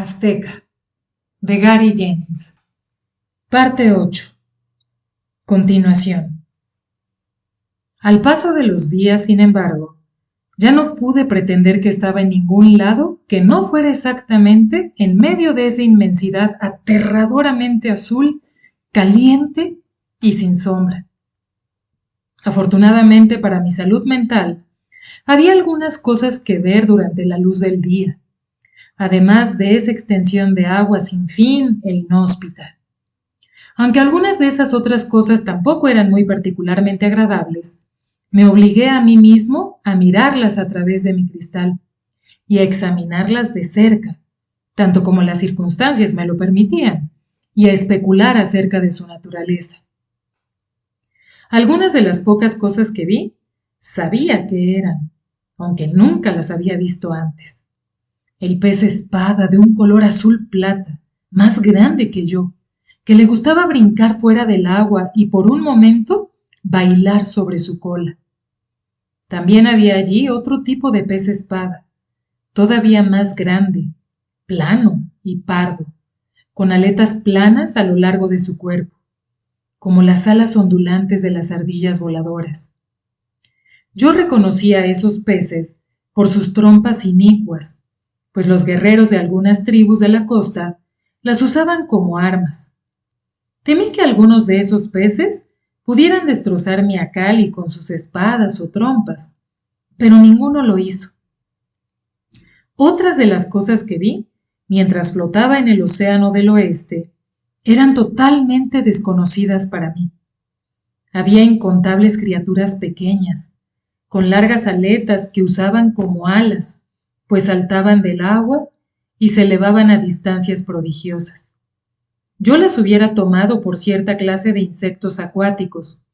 Azteca, de Gary Jennings. Parte 8. Continuación. Al paso de los días, sin embargo, ya no pude pretender que estaba en ningún lado que no fuera exactamente en medio de esa inmensidad aterradoramente azul, caliente y sin sombra. Afortunadamente para mi salud mental, había algunas cosas que ver durante la luz del día, además de esa extensión de agua sin fin e inhóspita. Aunque algunas de esas otras cosas tampoco eran muy particularmente agradables, me obligué a mí mismo a mirarlas a través de mi cristal y a examinarlas de cerca, tanto como las circunstancias me lo permitían, y a especular acerca de su naturaleza. Algunas de las pocas cosas que vi, sabía qué eran, aunque nunca las había visto antes. El pez espada de un color azul plata, más grande que yo, que le gustaba brincar fuera del agua y por un momento bailar sobre su cola. También había allí otro tipo de pez espada, todavía más grande, plano y pardo, con aletas planas a lo largo de su cuerpo, como las alas ondulantes de las ardillas voladoras. Yo reconocía a esos peces por sus trompas inicuas, pues los guerreros de algunas tribus de la costa las usaban como armas. Temí que algunos de esos peces pudieran destrozar mi Akali con sus espadas o trompas, pero ninguno lo hizo. Otras de las cosas que vi, mientras flotaba en el océano del oeste, eran totalmente desconocidas para mí. Había incontables criaturas pequeñas, con largas aletas que usaban como alas, pues saltaban del agua y se elevaban a distancias prodigiosas. Yo las hubiera tomado por cierta clase de insectos acuáticos,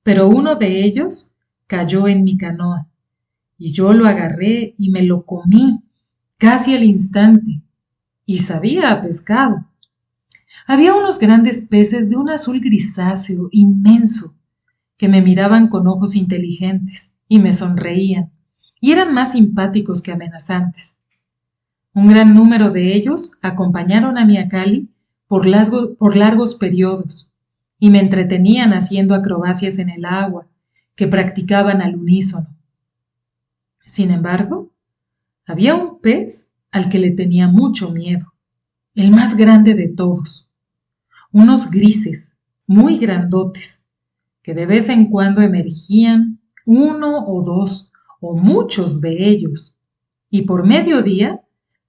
pero uno de ellos cayó en mi canoa, y yo lo agarré y me lo comí casi al instante, y sabía a pescado. Había unos grandes peces de un azul grisáceo inmenso, que me miraban con ojos inteligentes y me sonreían, y eran más simpáticos que amenazantes. Un gran número de ellos acompañaron a mi Akali por largos periodos y me entretenían haciendo acrobacias en el agua que practicaban al unísono. Sin embargo, había un pez al que le tenía mucho miedo, el más grande de todos, unos grises muy grandotes que de vez en cuando emergían uno o dos o muchos de ellos, y por mediodía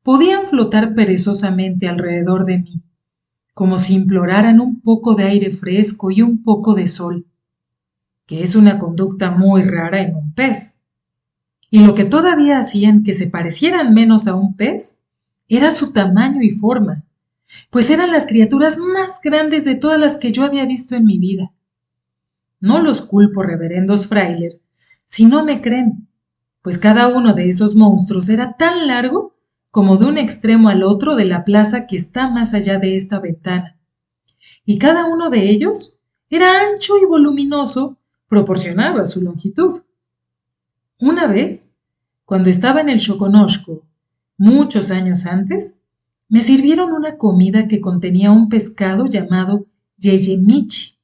podían flotar perezosamente alrededor de mí, como si imploraran un poco de aire fresco y un poco de sol, que es una conducta muy rara en un pez. Y lo que todavía hacían que se parecieran menos a un pez era su tamaño y forma, pues eran las criaturas más grandes de todas las que yo había visto en mi vida. No los culpo, reverendos frailer, si no me creen, pues cada uno de esos monstruos era tan largo como de un extremo al otro de la plaza que está más allá de esta ventana, y cada uno de ellos era ancho y voluminoso proporcionado a su longitud. Una vez, cuando estaba en el Xoconoxco, muchos años antes, me sirvieron una comida que contenía un pescado llamado yeyemichi,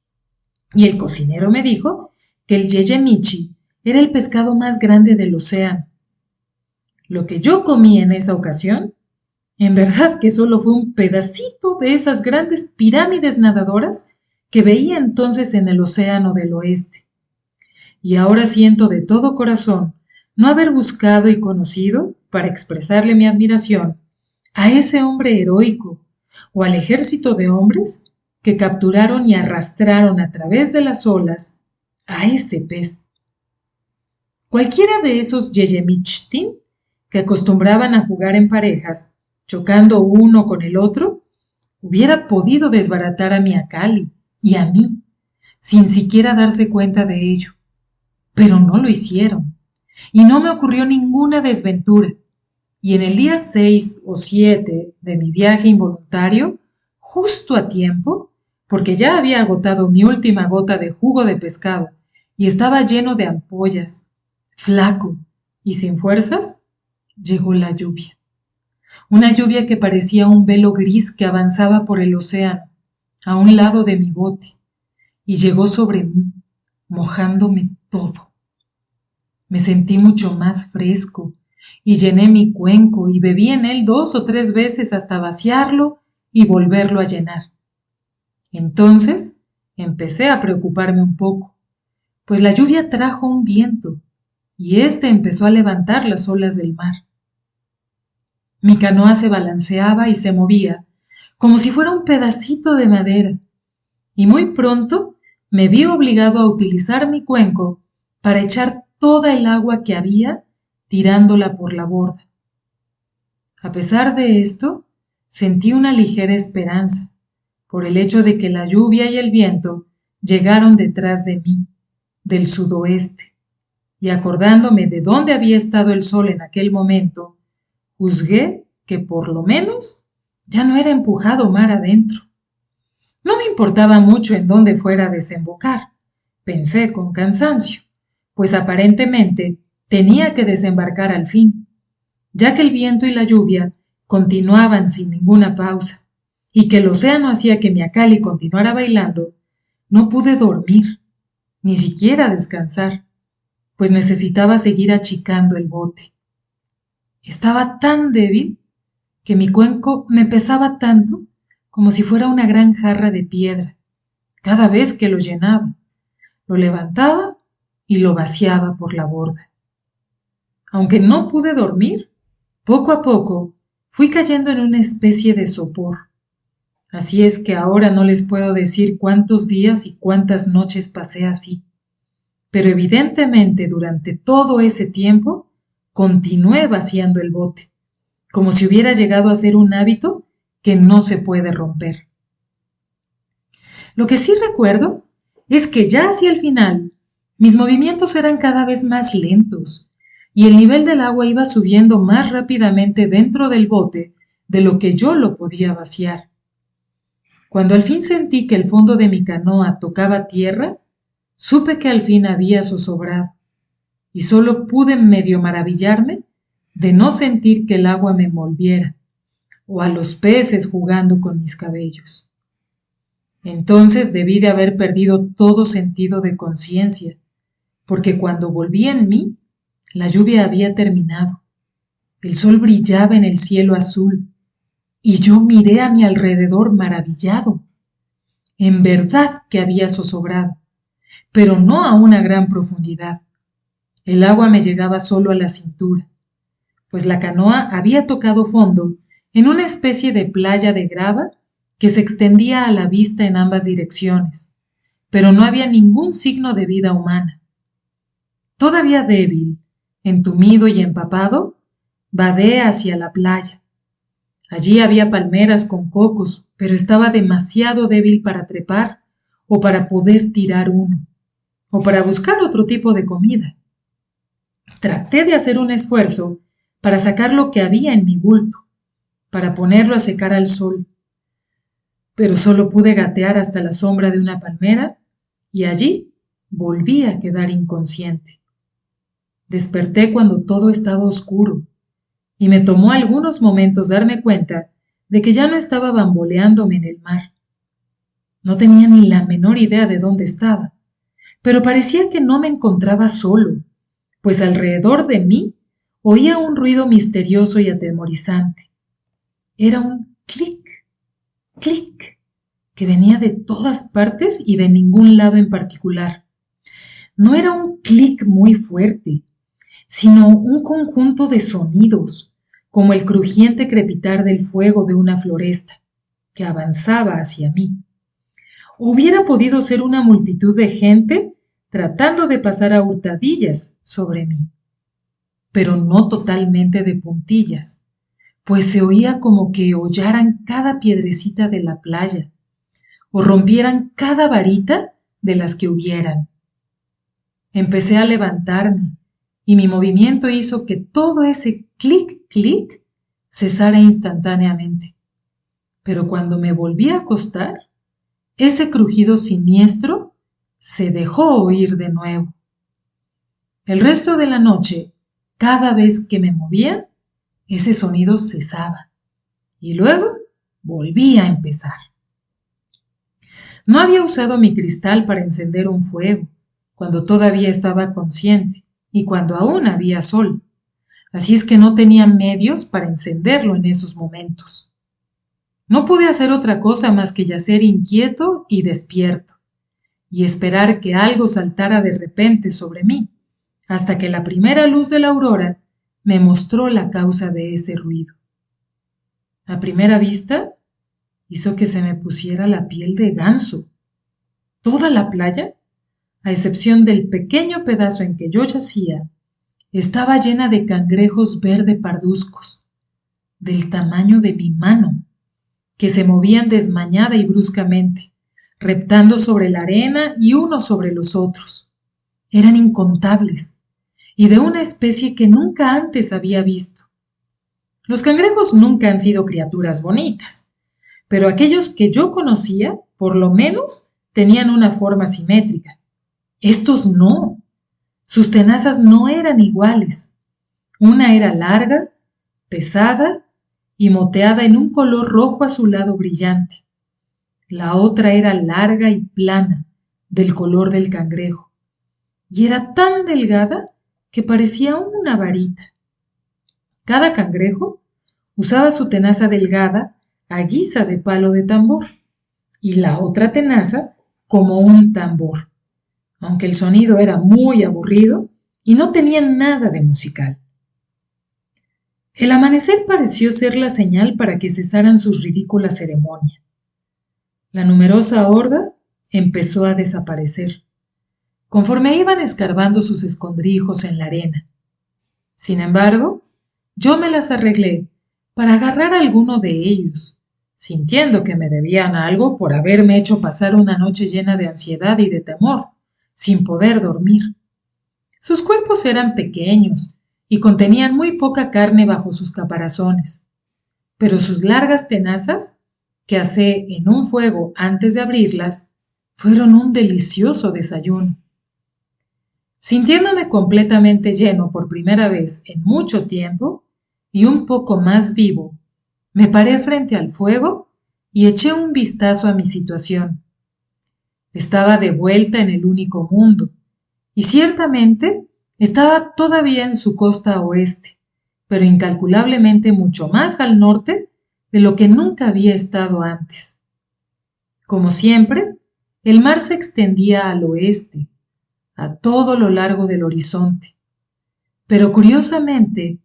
y el cocinero me dijo que el yeyemichi era el pescado más grande del océano. Lo que yo comí en esa ocasión, en verdad que solo fue un pedacito de esas grandes pirámides nadadoras que veía entonces en el océano del oeste. Y ahora siento de todo corazón no haber buscado y conocido, para expresarle mi admiración, a ese hombre heroico o al ejército de hombres que capturaron y arrastraron a través de las olas a ese pez. Cualquiera de esos yeyemichtin que acostumbraban a jugar en parejas, chocando uno con el otro, hubiera podido desbaratar a mi Akali y a mí, sin siquiera darse cuenta de ello. Pero no lo hicieron, y no me ocurrió ninguna desventura, y en el día 6 o 7 de mi viaje involuntario, justo a tiempo, porque ya había agotado mi última gota de jugo de pescado y estaba lleno de ampollas, flaco y sin fuerzas, llegó la lluvia. una lluvia que parecía un velo gris que avanzaba por el océano, a un lado de mi bote, y llegó sobre mí, mojándome todo. Me sentí mucho más fresco, y llené mi cuenco y bebí en él 2 o 3 veces hasta vaciarlo y volverlo a llenar. Entonces empecé a preocuparme un poco, pues la lluvia trajo un viento, y éste empezó a levantar las olas del mar. Mi canoa se balanceaba y se movía, como si fuera un pedacito de madera, y muy pronto me vi obligado a utilizar mi cuenco para echar toda el agua que había, tirándola por la borda. A pesar de esto, sentí una ligera esperanza, por el hecho de que la lluvia y el viento llegaron detrás de mí, del sudoeste, y acordándome de dónde había estado el sol en aquel momento, juzgué que por lo menos ya no era empujado mar adentro. No me importaba mucho en dónde fuera a desembocar, pensé con cansancio, pues aparentemente tenía que desembarcar al fin, ya que el viento y la lluvia continuaban sin ninguna pausa, y que el océano hacía que Miacali continuara bailando. No pude dormir, ni siquiera descansar, pues necesitaba seguir achicando el bote. Estaba tan débil que mi cuenco me pesaba tanto como si fuera una gran jarra de piedra. Cada vez que lo llenaba, lo levantaba y lo vaciaba por la borda. Aunque no pude dormir, poco a poco fui cayendo en una especie de sopor. Así es que ahora no les puedo decir cuántos días y cuántas noches pasé así. Pero evidentemente durante todo ese tiempo continué vaciando el bote, como si hubiera llegado a ser un hábito que no se puede romper. Lo que sí recuerdo es que ya hacia el final mis movimientos eran cada vez más lentos y el nivel del agua iba subiendo más rápidamente dentro del bote de lo que yo lo podía vaciar. Cuando al fin sentí que el fondo de mi canoa tocaba tierra, supe que al fin había zozobrado y solo pude medio maravillarme de no sentir que el agua me envolviera o a los peces jugando con mis cabellos. Entonces debí de haber perdido todo sentido de conciencia, porque cuando volví en mí, la lluvia había terminado, el sol brillaba en el cielo azul, y yo miré a mi alrededor maravillado. En verdad que había zozobrado, pero no a una gran profundidad. El agua me llegaba solo a la cintura, pues la canoa había tocado fondo en una especie de playa de grava que se extendía a la vista en ambas direcciones, pero no había ningún signo de vida humana. Todavía débil, entumido y empapado, vadé hacia la playa. Allí había palmeras con cocos, pero estaba demasiado débil para trepar o para poder tirar uno, o para buscar otro tipo de comida. Traté de hacer un esfuerzo para sacar lo que había en mi bulto, para ponerlo a secar al sol, pero solo pude gatear hasta la sombra de una palmera y allí volví a quedar inconsciente. Desperté cuando todo estaba oscuro y me tomó algunos momentos darme cuenta de que ya no estaba bamboleándome en el mar. No tenía ni la menor idea de dónde estaba, pero parecía que no me encontraba solo, pues alrededor de mí oía un ruido misterioso y atemorizante. Era un clic, clic, que venía de todas partes y de ningún lado en particular. No era un clic muy fuerte, sino un conjunto de sonidos, como el crujiente crepitar del fuego de una floresta, que avanzaba hacia mí. Hubiera podido ser una multitud de gente tratando de pasar a hurtadillas sobre mí, pero no totalmente de puntillas, pues se oía como que hollaran cada piedrecita de la playa, o rompieran cada varita de las que hubieran. Empecé a levantarme, y mi movimiento hizo que todo ese clic, clic cesara instantáneamente. Pero cuando me volví a acostar, ese crujido siniestro se dejó oír de nuevo. El resto de la noche, cada vez que me movía, ese sonido cesaba. y luego volví a empezar. No había usado mi cristal para encender un fuego, cuando todavía estaba consciente y cuando aún había sol, así es que no tenía medios para encenderlo en esos momentos. No pude hacer otra cosa más que yacer inquieto y despierto, y esperar que algo saltara de repente sobre mí, hasta que la primera luz de la aurora me mostró la causa de ese ruido. A primera vista, hizo que se me pusiera la piel de ganso. Toda la playa, a excepción del pequeño pedazo en que yo yacía, estaba llena de cangrejos verde parduzcos, del tamaño de mi mano, que se movían desmañada y bruscamente, reptando sobre la arena y unos sobre los otros. Eran incontables, y de una especie que nunca antes había visto. Los cangrejos nunca han sido criaturas bonitas, pero aquellos que yo conocía, por lo menos, tenían una forma simétrica. Estos no. Sus tenazas no eran iguales. Una era larga, pesada y moteada en un color rojo azulado brillante. La otra era larga y plana, del color del cangrejo, y era tan delgada que parecía una varita. Cada cangrejo usaba su tenaza delgada a guisa de palo de tambor, y la otra tenaza como un tambor, aunque el sonido era muy aburrido y no tenía nada de musical. El amanecer pareció ser la señal para que cesaran sus ridículas ceremonias. La numerosa horda empezó a desaparecer, conforme iban escarbando sus escondrijos en la arena. Sin embargo, yo me las arreglé para agarrar a alguno de ellos, sintiendo que me debían algo por haberme hecho pasar una noche llena de ansiedad y de temor, sin poder dormir. Sus cuerpos eran pequeños y contenían muy poca carne bajo sus caparazones, pero sus largas tenazas, que asé en un fuego antes de abrirlas, fueron un delicioso desayuno. Sintiéndome completamente lleno por primera vez en mucho tiempo y un poco más vivo, me paré frente al fuego y eché un vistazo a mi situación. Estaba de vuelta en el único mundo, y ciertamente estaba todavía en su costa oeste, pero incalculablemente mucho más al norte de lo que nunca había estado antes. Como siempre, el mar se extendía al oeste, a todo lo largo del horizonte, pero curiosamente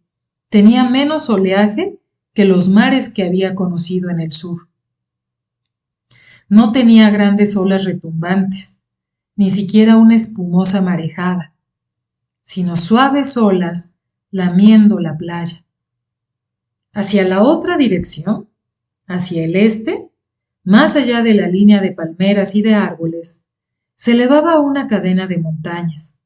tenía menos oleaje que los mares que había conocido en el sur. No tenía grandes olas retumbantes, ni siquiera una espumosa marejada, sino suaves olas lamiendo la playa. Hacia la otra dirección, hacia el este, más allá de la línea de palmeras y de árboles, se elevaba una cadena de montañas.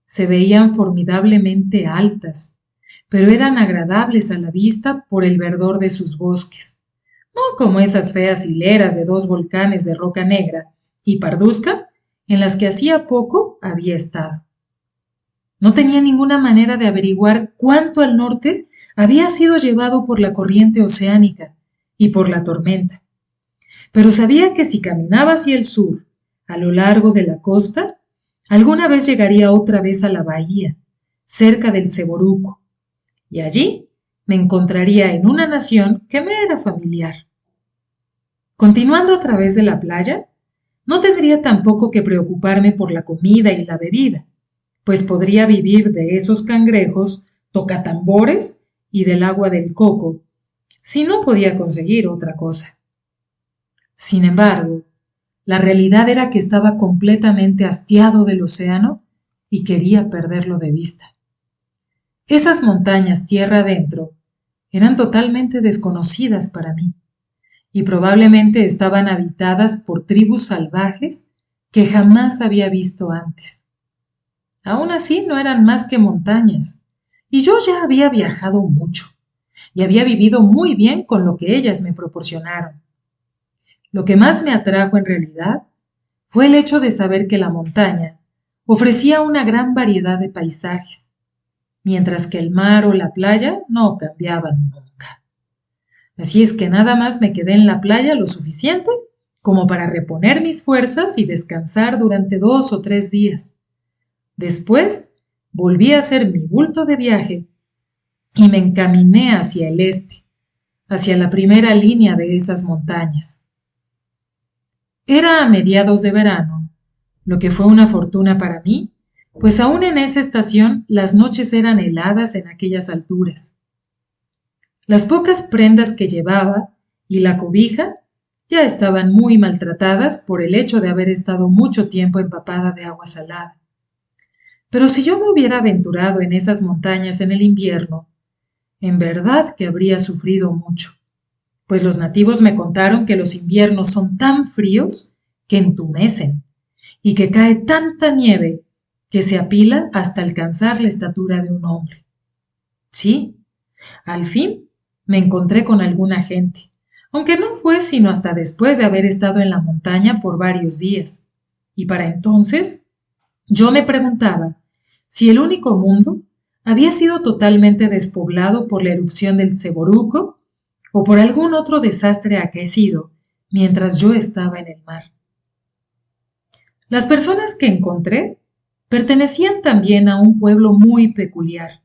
Se veían formidablemente altas, pero eran agradables a la vista por el verdor de sus bosques, no como esas feas hileras de dos volcanes de roca negra y parduzca en las que hacía poco había estado. No tenía ninguna manera de averiguar cuánto al norte había sido llevado por la corriente oceánica y por la tormenta, pero sabía que si caminaba hacia el sur, a lo largo de la costa, alguna vez llegaría otra vez a la bahía, cerca del Ceboruco, y allí me encontraría en una nación que me era familiar. Continuando a través de la playa, no tendría tampoco que preocuparme por la comida y la bebida, pues podría vivir de esos cangrejos tocatambores y del agua del coco, si no podía conseguir otra cosa. Sin embargo, la realidad era que estaba completamente hastiado del océano y quería perderlo de vista. Esas montañas tierra adentro eran totalmente desconocidas para mí y probablemente estaban habitadas por tribus salvajes que jamás había visto antes. Aún así no eran más que montañas, y yo ya había viajado mucho y había vivido muy bien con lo que ellas me proporcionaron. Lo que más me atrajo en realidad fue el hecho de saber que la montaña ofrecía una gran variedad de paisajes, mientras que el mar o la playa no cambiaban nunca. Así es que nada más me quedé en la playa lo suficiente como para reponer mis fuerzas y descansar durante 2 o 3 días. Después volví a hacer mi bulto de viaje y me encaminé hacia el este, hacia la primera línea de esas montañas. Era a mediados de verano, lo que fue una fortuna para mí, pues aún en esa estación las noches eran heladas en aquellas alturas. Las pocas prendas que llevaba y la cobija ya estaban muy maltratadas por el hecho de haber estado mucho tiempo empapada de agua salada. Pero si yo me hubiera aventurado en esas montañas en el invierno, en verdad que habría sufrido mucho, pues los nativos me contaron que los inviernos son tan fríos que entumecen y que cae tanta nieve que se apila hasta alcanzar la estatura de un hombre. Sí, al fin me encontré con alguna gente, aunque no fue sino hasta después de haber estado en la montaña por varios días. Y para entonces yo me preguntaba si el único mundo había sido totalmente despoblado por la erupción del Ceboruco o por algún otro desastre acaecido mientras yo estaba en el mar. Las personas que encontré pertenecían también a un pueblo muy peculiar.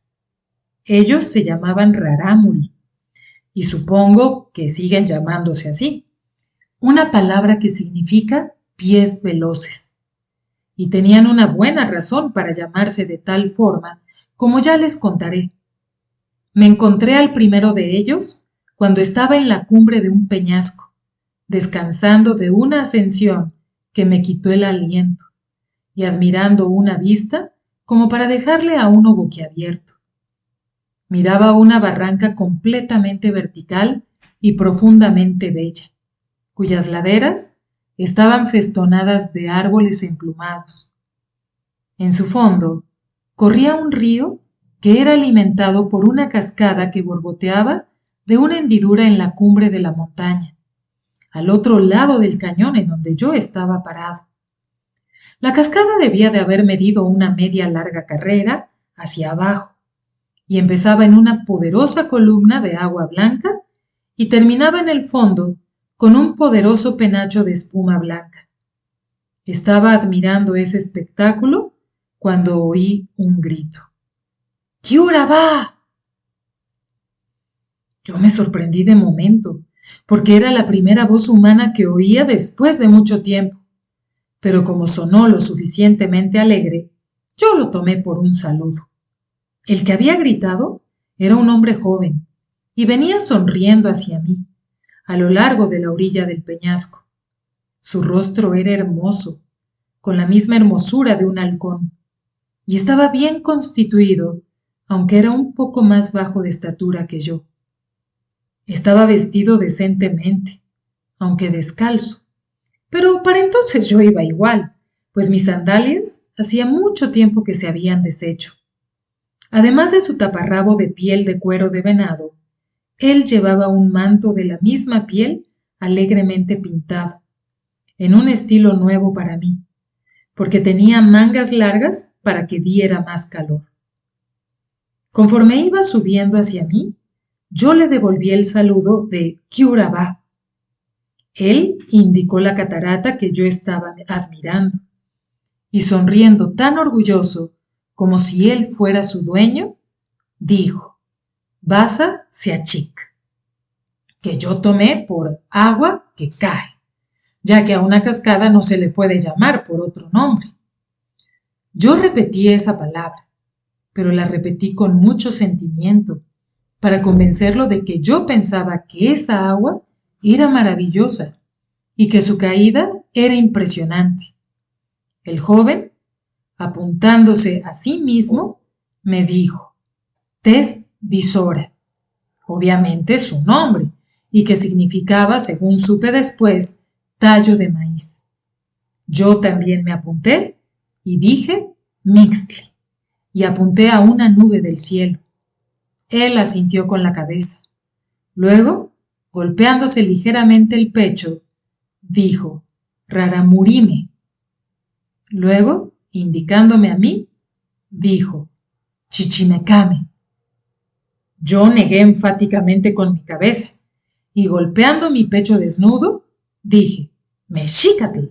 Ellos se llamaban Rarámuri, y supongo que siguen llamándose así, una palabra que significa pies veloces. Y tenían una buena razón para llamarse de tal forma, como ya les contaré. Me encontré al primero de ellos cuando estaba en la cumbre de un peñasco, descansando de una ascensión que me quitó el aliento, y admirando una vista como para dejarle a uno boquiabierto. Miraba una barranca completamente vertical y profundamente bella, cuyas laderas estaban festonadas de árboles emplumados. En su fondo corría un río que era alimentado por una cascada que borboteaba de una hendidura en la cumbre de la montaña, al otro lado del cañón en donde yo estaba parado. La cascada debía de haber medido una media larga carrera hacia abajo, y empezaba en una poderosa columna de agua blanca y terminaba en el fondo con un poderoso penacho de espuma blanca. Estaba admirando ese espectáculo cuando oí un grito. ¡Kiura va! Yo me sorprendí de momento, porque era la primera voz humana que oía después de mucho tiempo, pero como sonó lo suficientemente alegre, yo lo tomé por un saludo. El que había gritado era un hombre joven y venía sonriendo hacia mí, a lo largo de la orilla del peñasco. Su rostro era hermoso, con la misma hermosura de un halcón, y estaba bien constituido, aunque era un poco más bajo de estatura que yo. Estaba vestido decentemente, aunque descalzo, pero para entonces yo iba igual, pues mis sandalias hacía mucho tiempo que se habían deshecho. Además de su taparrabo de piel de cuero de venado, él llevaba un manto de la misma piel alegremente pintado, en un estilo nuevo para mí, porque tenía mangas largas para que diera más calor. Conforme iba subiendo hacia mí, yo le devolví el saludo de Kiura va. Él indicó la catarata que yo estaba admirando, y sonriendo tan orgulloso como si él fuera su dueño, dijo, Basa Siachik, que yo tomé por agua que cae, ya que a una cascada no se le puede llamar por otro nombre. Yo repetí esa palabra, pero la repetí con mucho sentimiento, para convencerlo de que yo pensaba que esa agua era maravillosa y que su caída era impresionante. El joven, apuntándose a sí mismo, me dijo, Tes Disora, obviamente su nombre, y que significaba, según supe después, tallo de maíz. Yo también me apunté y dije Mixtli, y apunté a una nube del cielo. Él asintió con la cabeza. Luego, golpeándose ligeramente el pecho, dijo Raramurime. Luego, indicándome a mí, dijo Chichimecame. Yo negué enfáticamente con mi cabeza, y golpeando mi pecho desnudo, dije, Mexicatl,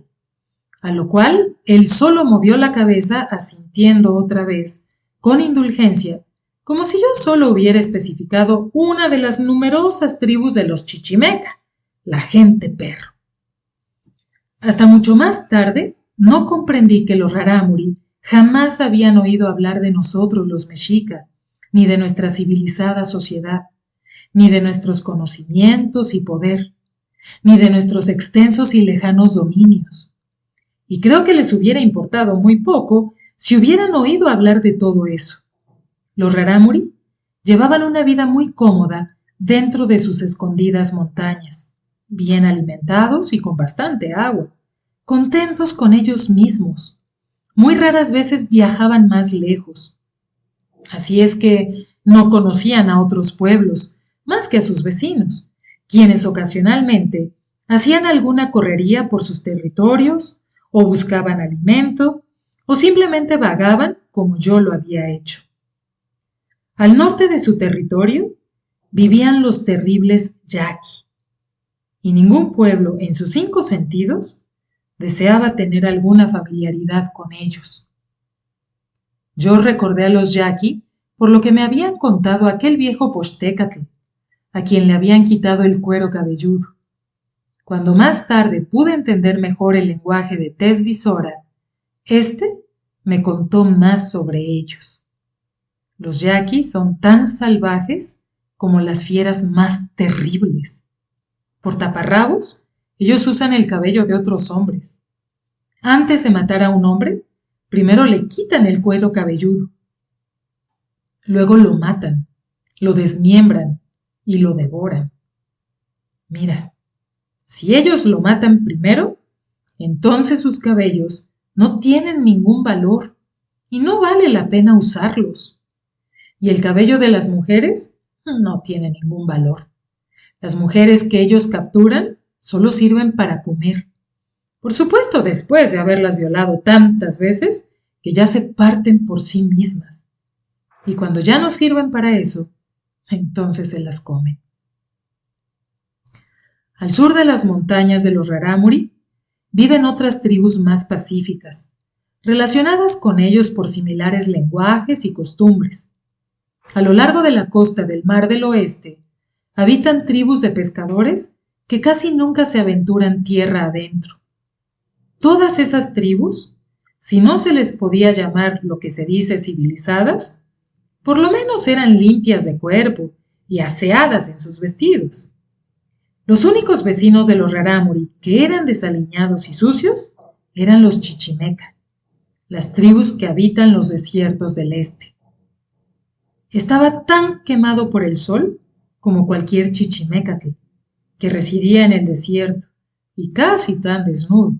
a lo cual él solo movió la cabeza asintiendo otra vez, con indulgencia, como si yo solo hubiera especificado una de las numerosas tribus de los chichimeca, la gente perro. Hasta mucho más tarde no comprendí que los rarámuri jamás habían oído hablar de nosotros los mexica, ni de nuestra civilizada sociedad, ni de nuestros conocimientos y poder, ni de nuestros extensos y lejanos dominios. Y creo que les hubiera importado muy poco si hubieran oído hablar de todo eso. Los rarámuri llevaban una vida muy cómoda dentro de sus escondidas montañas, bien alimentados y con bastante agua, contentos con ellos mismos. Muy raras veces viajaban más lejos. Así es que no conocían a otros pueblos, más que a sus vecinos, quienes ocasionalmente hacían alguna correría por sus territorios, o buscaban alimento, o simplemente vagaban como yo lo había hecho. Al norte de su territorio vivían los terribles yaqui, y ningún pueblo en sus 5 sentidos deseaba tener alguna familiaridad con ellos. Yo recordé a los yaqui por lo que me habían contado aquel viejo Pochtecatl, a quien le habían quitado el cuero cabelludo. Cuando más tarde pude entender mejor el lenguaje de Tez di Sora, me contó más sobre ellos. Los yaquis son tan salvajes como las fieras más terribles. Por taparrabos, ellos usan el cabello de otros hombres. Antes de matar a un hombre, primero le quitan el cuero cabelludo. Luego lo matan, lo desmiembran y lo devoran. Mira, si ellos lo matan primero, entonces sus cabellos no tienen ningún valor y no vale la pena usarlos. Y el cabello de las mujeres no tiene ningún valor. Las mujeres que ellos capturan solo sirven para comer. Por supuesto, después de haberlas violado tantas veces que ya se parten por sí mismas. Y cuando ya no sirven para eso, entonces se las comen. Al sur de las montañas de los rarámuri viven otras tribus más pacíficas, relacionadas con ellos por similares lenguajes y costumbres. A lo largo de la costa del Mar del Oeste habitan tribus de pescadores que casi nunca se aventuran tierra adentro. Todas esas tribus, si no se les podía llamar lo que se dice civilizadas, por lo menos eran limpias de cuerpo y aseadas en sus vestidos. Los únicos vecinos de los rarámuri que eran desaliñados y sucios eran los chichimeca, las tribus que habitan los desiertos del este. Estaba tan quemado por el sol como cualquier chichimecatl, que residía en el desierto y casi tan desnudo.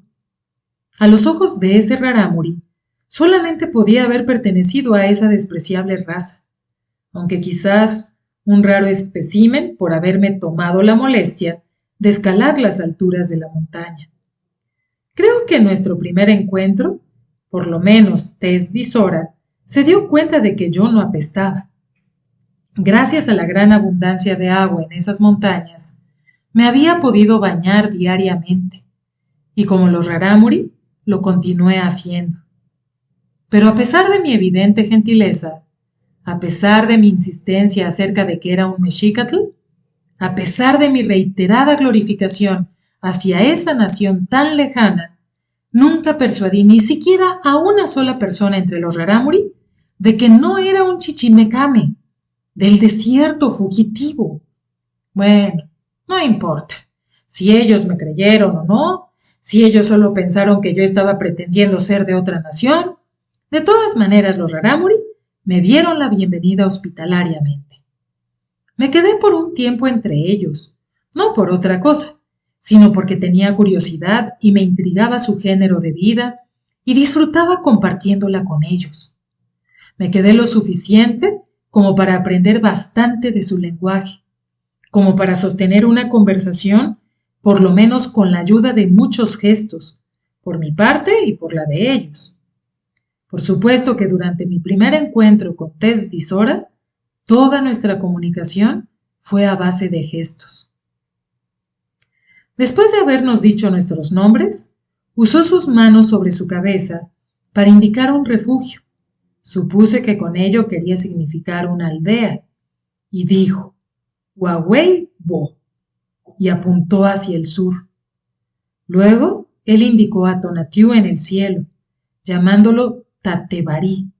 A los ojos de ese rarámuri, solamente podía haber pertenecido a esa despreciable raza, aunque quizás un raro espécimen por haberme tomado la molestia de escalar las alturas de la montaña. Creo que en nuestro primer encuentro, por lo menos Tez di Sora, se dio cuenta de que yo no apestaba. Gracias a la gran abundancia de agua en esas montañas, me había podido bañar diariamente, y como los rarámuri, lo continué haciendo. Pero a pesar de mi evidente gentileza, a pesar de mi insistencia acerca de que era un mexicatl, a pesar de mi reiterada glorificación hacia esa nación tan lejana, nunca persuadí ni siquiera a una sola persona entre los rarámuri de que no era un chichimecame, del desierto fugitivo. Bueno, no importa si ellos me creyeron o no, si ellos solo pensaron que yo estaba pretendiendo ser de otra nación. De todas maneras, los rarámuri me dieron la bienvenida hospitalariamente. Me quedé por un tiempo entre ellos, no por otra cosa, sino porque tenía curiosidad y me intrigaba su género de vida y disfrutaba compartiéndola con ellos. Me quedé lo suficiente como para aprender bastante de su lenguaje, como para sostener una conversación, por lo menos con la ayuda de muchos gestos, por mi parte y por la de ellos. Por supuesto que durante mi primer encuentro con Tez di Sora, toda nuestra comunicación fue a base de gestos. Después de habernos dicho nuestros nombres, usó sus manos sobre su cabeza para indicar un refugio. Supuse que con ello quería significar una aldea, y dijo, Wawey-Bo, y apuntó hacia el sur. Luego, él indicó a Tonatiuh en el cielo, llamándolo Tatebarí,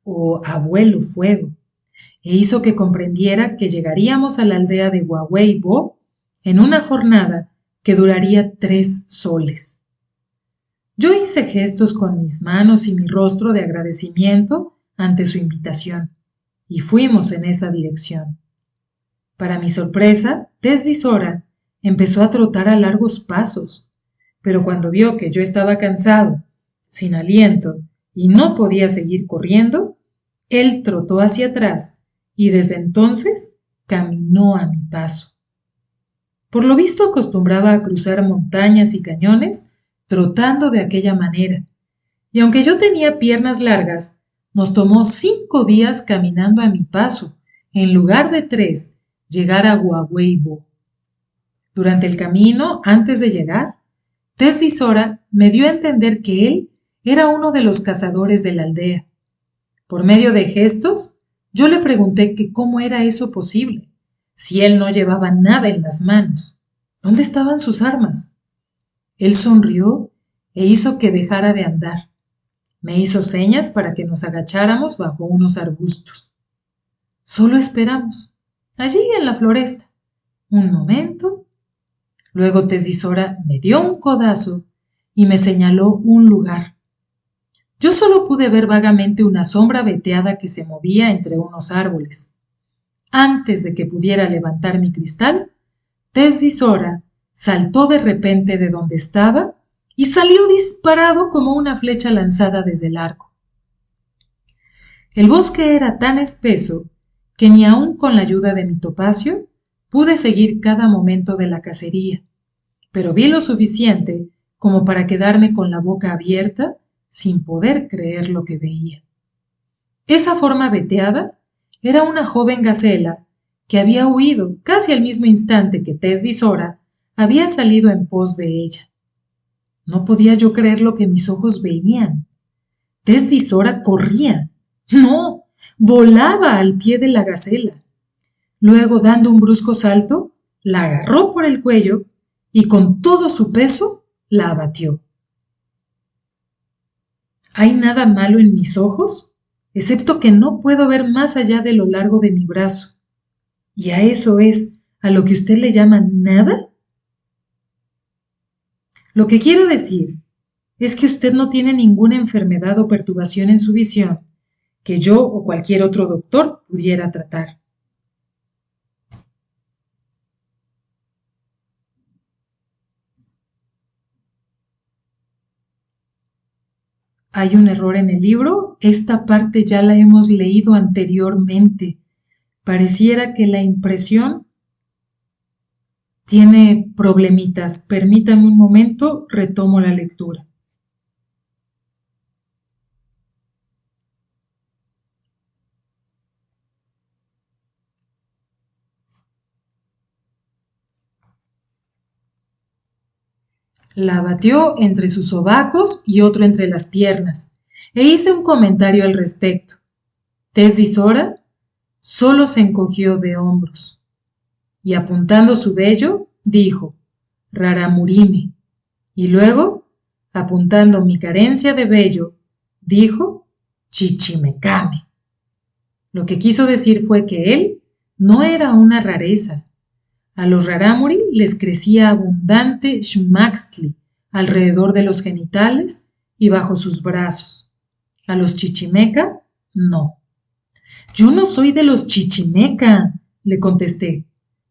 o abuelo fuego, e hizo que comprendiera que llegaríamos a la aldea de Wawey-Bo en una jornada que duraría 3 soles. Yo hice gestos con mis manos y mi rostro de agradecimiento ante su invitación, y fuimos en esa dirección. Para mi sorpresa, Tesdisora empezó a trotar a largos pasos, pero cuando vio que yo estaba cansado, sin aliento y no podía seguir corriendo, él trotó hacia atrás y desde entonces caminó a mi paso. Por lo visto acostumbraba a cruzar montañas y cañones trotando de aquella manera, y aunque yo tenía piernas largas, nos tomó 5 días caminando a mi paso, en lugar de 3, llegar a Wawey-Bo. Durante el camino, antes de llegar, Tesdisora me dio a entender que él era uno de los cazadores de la aldea. Por medio de gestos, yo le pregunté que cómo era eso posible, si él no llevaba nada en las manos. ¿Dónde estaban sus armas? Él sonrió e hizo que dejara de andar. Me hizo señas para que nos agacháramos bajo unos arbustos. Solo esperamos, allí en la floresta. Un momento. Luego Tesdisora me dio un codazo y me señaló un lugar. Yo solo pude ver vagamente una sombra veteada que se movía entre unos árboles. Antes de que pudiera levantar mi cristal, Tesdisora saltó de repente de donde estaba y salió disparado como una flecha lanzada desde el arco. El bosque era tan espeso que ni aun con la ayuda de mi topacio pude seguir cada momento de la cacería, pero vi lo suficiente como para quedarme con la boca abierta sin poder creer lo que veía. Esa forma veteada era una joven gacela que había huido casi al mismo instante que Tesdisora había salido en pos de ella. No podía yo creer lo que mis ojos veían. Tesdisora corría. No, volaba al pie de la gacela. Luego, dando un brusco salto, la agarró por el cuello y con todo su peso la abatió. ¿Hay nada malo en mis ojos? Excepto que no puedo ver más allá de lo largo de mi brazo. ¿Y a eso es a lo que usted le llama nada? Lo que quiero decir es que usted no tiene ninguna enfermedad o perturbación en su visión que yo o cualquier otro doctor pudiera tratar. Hay un error en el libro. Esta parte ya la hemos leído anteriormente. Pareciera que la impresión tiene problemitas. Permítanme un momento, retomo la lectura. La batió entre sus sobacos y otro entre las piernas, e hice un comentario al respecto. Tesdisora solo se encogió de hombros, y apuntando su vello, dijo, Raramurime, y luego, apuntando mi carencia de vello, dijo, Chichimecame. Lo que quiso decir fue que él no era una rareza. A los rarámuri les crecía abundante shmaxtli alrededor de los genitales y bajo sus brazos. A los chichimeca, no. Yo no soy de los chichimeca, le contesté,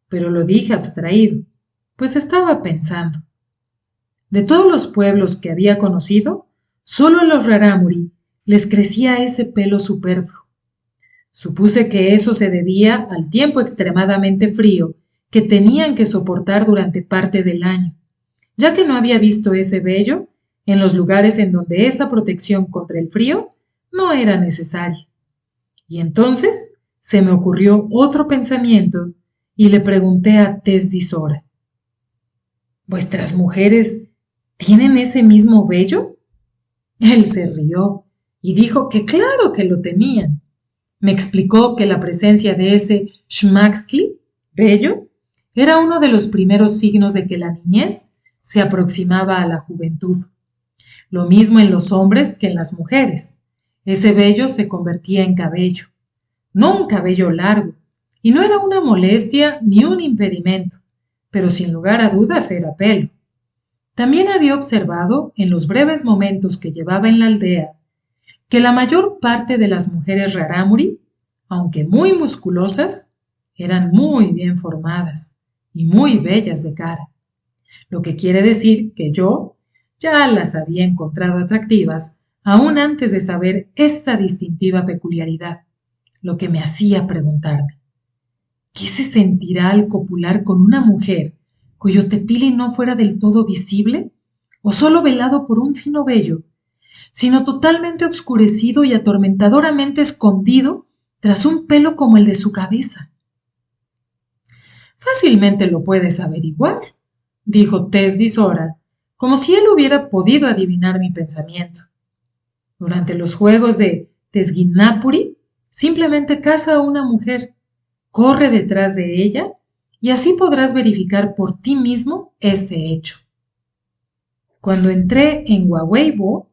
pero lo dije abstraído, pues estaba pensando. De todos los pueblos que había conocido, solo a los rarámuri les crecía ese pelo superfluo. Supuse que eso se debía al tiempo extremadamente frío que tenían que soportar durante parte del año, ya que no había visto ese vello en los lugares en donde esa protección contra el frío no era necesaria. Y entonces se me ocurrió otro pensamiento y le pregunté a Tesdisora, ¿Vuestras mujeres tienen ese mismo vello? Él se rió y dijo que claro que lo tenían. Me explicó que la presencia de ese Schmaxtli, vello, era uno de los primeros signos de que la niñez se aproximaba a la juventud. Lo mismo en los hombres que en las mujeres. Ese vello se convertía en cabello, no un cabello largo, y no era una molestia ni un impedimento, pero sin lugar a dudas era pelo. También había observado, en los breves momentos que llevaba en la aldea, que la mayor parte de las mujeres rarámuri, aunque muy musculosas, eran muy bien formadas y muy bellas de cara, lo que quiere decir que yo ya las había encontrado atractivas aún antes de saber esa distintiva peculiaridad, lo que me hacía preguntarme, ¿qué se sentirá al copular con una mujer cuyo tepili no fuera del todo visible o solo velado por un fino vello, sino totalmente obscurecido y atormentadoramente escondido tras un pelo como el de su cabeza? Fácilmente lo puedes averiguar, dijo Tess Dizora, como si él hubiera podido adivinar mi pensamiento. Durante los juegos de Tesginapuri, simplemente caza a una mujer, corre detrás de ella y así podrás verificar por ti mismo ese hecho. Cuando entré en Waweibo,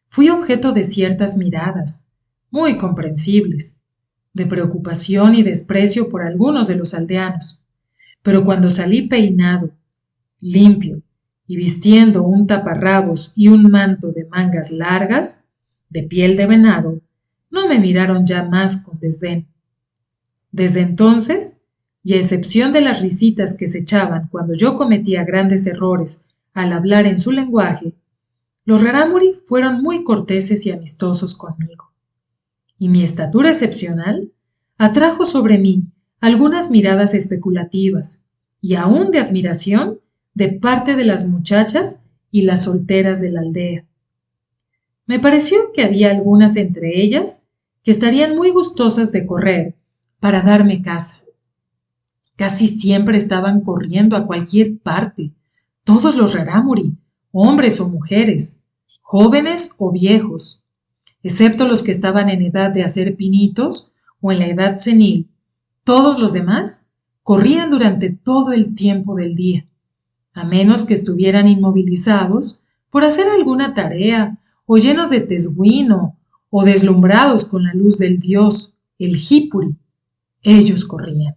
fui objeto de ciertas miradas, muy comprensibles, de preocupación y desprecio por algunos de los aldeanos, pero cuando salí peinado, limpio y vistiendo un taparrabos y un manto de mangas largas, de piel de venado, no me miraron ya más con desdén. Desde entonces, y a excepción de las risitas que se echaban cuando yo cometía grandes errores al hablar en su lenguaje, los rarámuri fueron muy corteses y amistosos conmigo. Y mi estatura excepcional atrajo sobre mí algunas miradas especulativas y aún de admiración de parte de las muchachas y las solteras de la aldea. Me pareció que había algunas entre ellas que estarían muy gustosas de correr para darme caza. Casi siempre estaban corriendo a cualquier parte, todos los rarámuri, hombres o mujeres, jóvenes o viejos, excepto los que estaban en edad de hacer pinitos o en la edad senil. Todos los demás corrían durante todo el tiempo del día, a menos que estuvieran inmovilizados por hacer alguna tarea o llenos de tesguino o deslumbrados con la luz del dios, el Jipuri. Ellos corrían.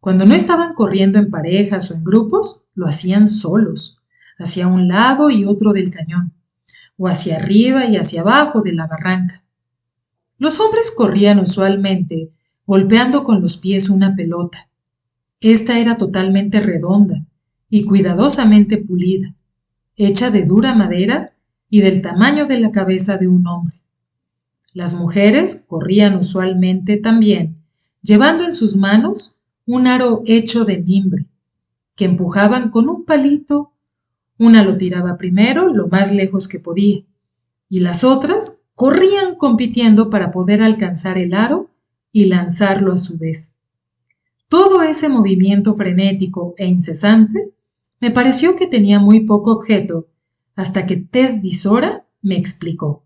Cuando no estaban corriendo en parejas o en grupos, lo hacían solos, hacia un lado y otro del cañón, o hacia arriba y hacia abajo de la barranca. Los hombres corrían usualmente golpeando con los pies una pelota. Esta era totalmente redonda y cuidadosamente pulida, hecha de dura madera y del tamaño de la cabeza de un hombre. Las mujeres corrían usualmente también, llevando en sus manos un aro hecho de mimbre, que empujaban con un palito. Una lo tiraba primero lo más lejos que podía, y las otras corrían compitiendo para poder alcanzar el aro y lanzarlo a su vez. Todo ese movimiento frenético e incesante me pareció que tenía muy poco objeto, hasta que Tess Dizora me explicó.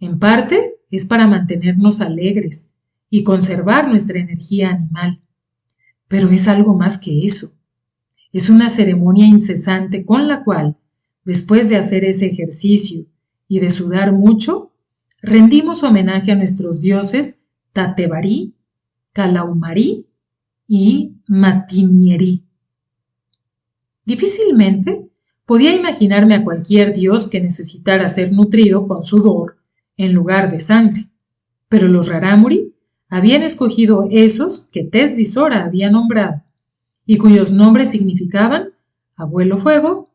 En parte es para mantenernos alegres y conservar nuestra energía animal, pero es algo más que eso. Es una ceremonia incesante con la cual, después de hacer ese ejercicio y de sudar mucho, rendimos homenaje a nuestros dioses Tatebarí, Calaumarí y Matinieri. Difícilmente podía imaginarme a cualquier dios que necesitara ser nutrido con sudor en lugar de sangre, pero los rarámuri habían escogido esos que Tess Dizora había nombrado y cuyos nombres significaban abuelo fuego,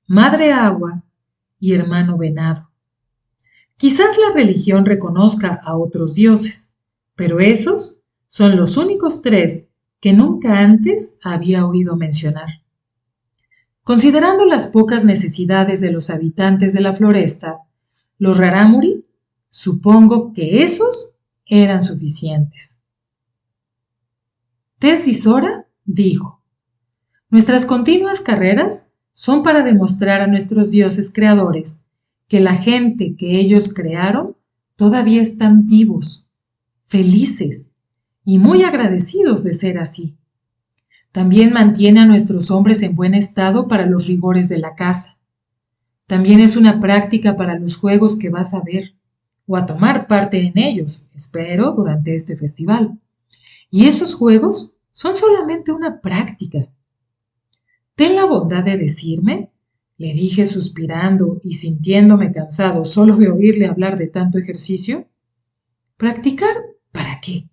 madre agua y hermano venado. Quizás la religión reconozca a otros dioses, pero esos son los únicos tres que nunca antes había oído mencionar. Considerando las pocas necesidades de los habitantes de la floresta, los rarámuri, supongo que esos eran suficientes. Tess Dizora dijo, Nuestras continuas carreras son para demostrar a nuestros dioses creadores que la gente que ellos crearon todavía están vivos, felices y muy agradecidos de ser así. También mantiene a nuestros hombres en buen estado para los rigores de la caza. También es una práctica para los juegos que vas a ver o a tomar parte en ellos, espero, durante este festival. Y esos juegos son solamente una práctica. Ten la bondad de decirme, le dije suspirando y sintiéndome cansado solo de oírle hablar de tanto ejercicio. ¿Practicar para qué?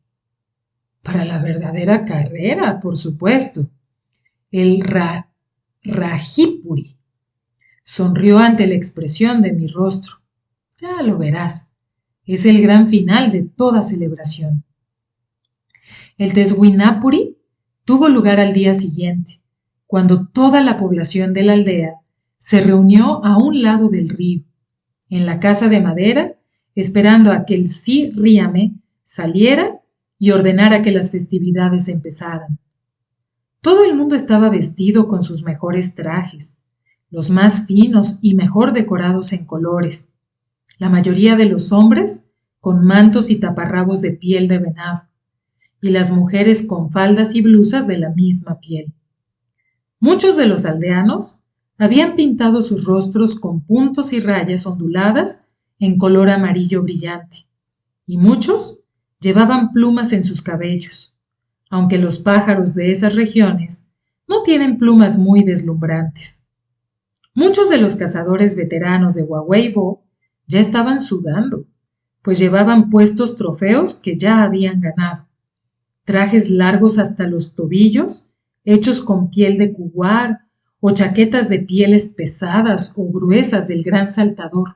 Para la verdadera carrera, por supuesto. El Rajipuri. Sonrió ante la expresión de mi rostro. Ya lo verás. Es el gran final de toda celebración. El Teswinapuri tuvo lugar al día siguiente, cuando toda la población de la aldea se reunió a un lado del río, en la casa de madera, esperando a que el Sri Ríame saliera y ordenara que las festividades empezaran. Todo el mundo estaba vestido con sus mejores trajes, los más finos y mejor decorados en colores. La mayoría de los hombres con mantos y taparrabos de piel de venado, y las mujeres con faldas y blusas de la misma piel. Muchos de los aldeanos habían pintado sus rostros con puntos y rayas onduladas en color amarillo brillante, y muchos llevaban plumas en sus cabellos, aunque los pájaros de esas regiones no tienen plumas muy deslumbrantes. Muchos de los cazadores veteranos de Huaweibo ya estaban sudando, pues llevaban puestos trofeos que ya habían ganado, trajes largos hasta los tobillos, hechos con piel de cuguar, o chaquetas de pieles pesadas o gruesas del gran saltador,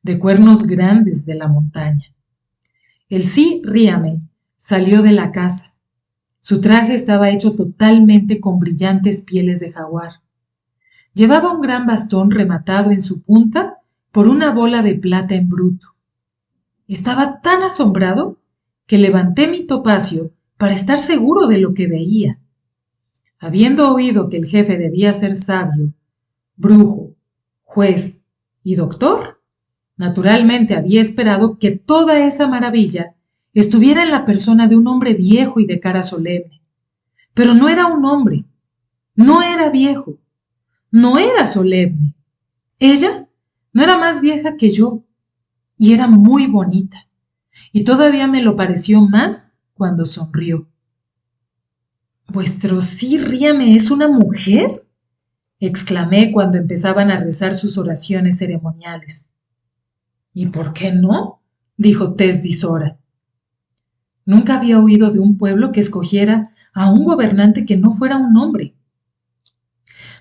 de cuernos grandes de la montaña. El Sri Ríame salió de la casa. Su traje estaba hecho totalmente con brillantes pieles de jaguar. Llevaba un gran bastón rematado en su punta por una bola de plata en bruto. Estaba tan asombrado que levanté mi topacio para estar seguro de lo que veía. Habiendo oído que el jefe debía ser sabio, brujo, juez y doctor, naturalmente había esperado que toda esa maravilla estuviera en la persona de un hombre viejo y de cara solemne. Pero no era un hombre, no era viejo, no era solemne. Ella no era más vieja que yo y era muy bonita, y todavía me lo pareció más cuando sonrió. ¿Vuestro Sri Ríame es una mujer?, exclamé cuando empezaban a rezar sus oraciones ceremoniales. ¿Y por qué no?, dijo Tesdisora. Nunca había oído de un pueblo que escogiera a un gobernante que no fuera un hombre.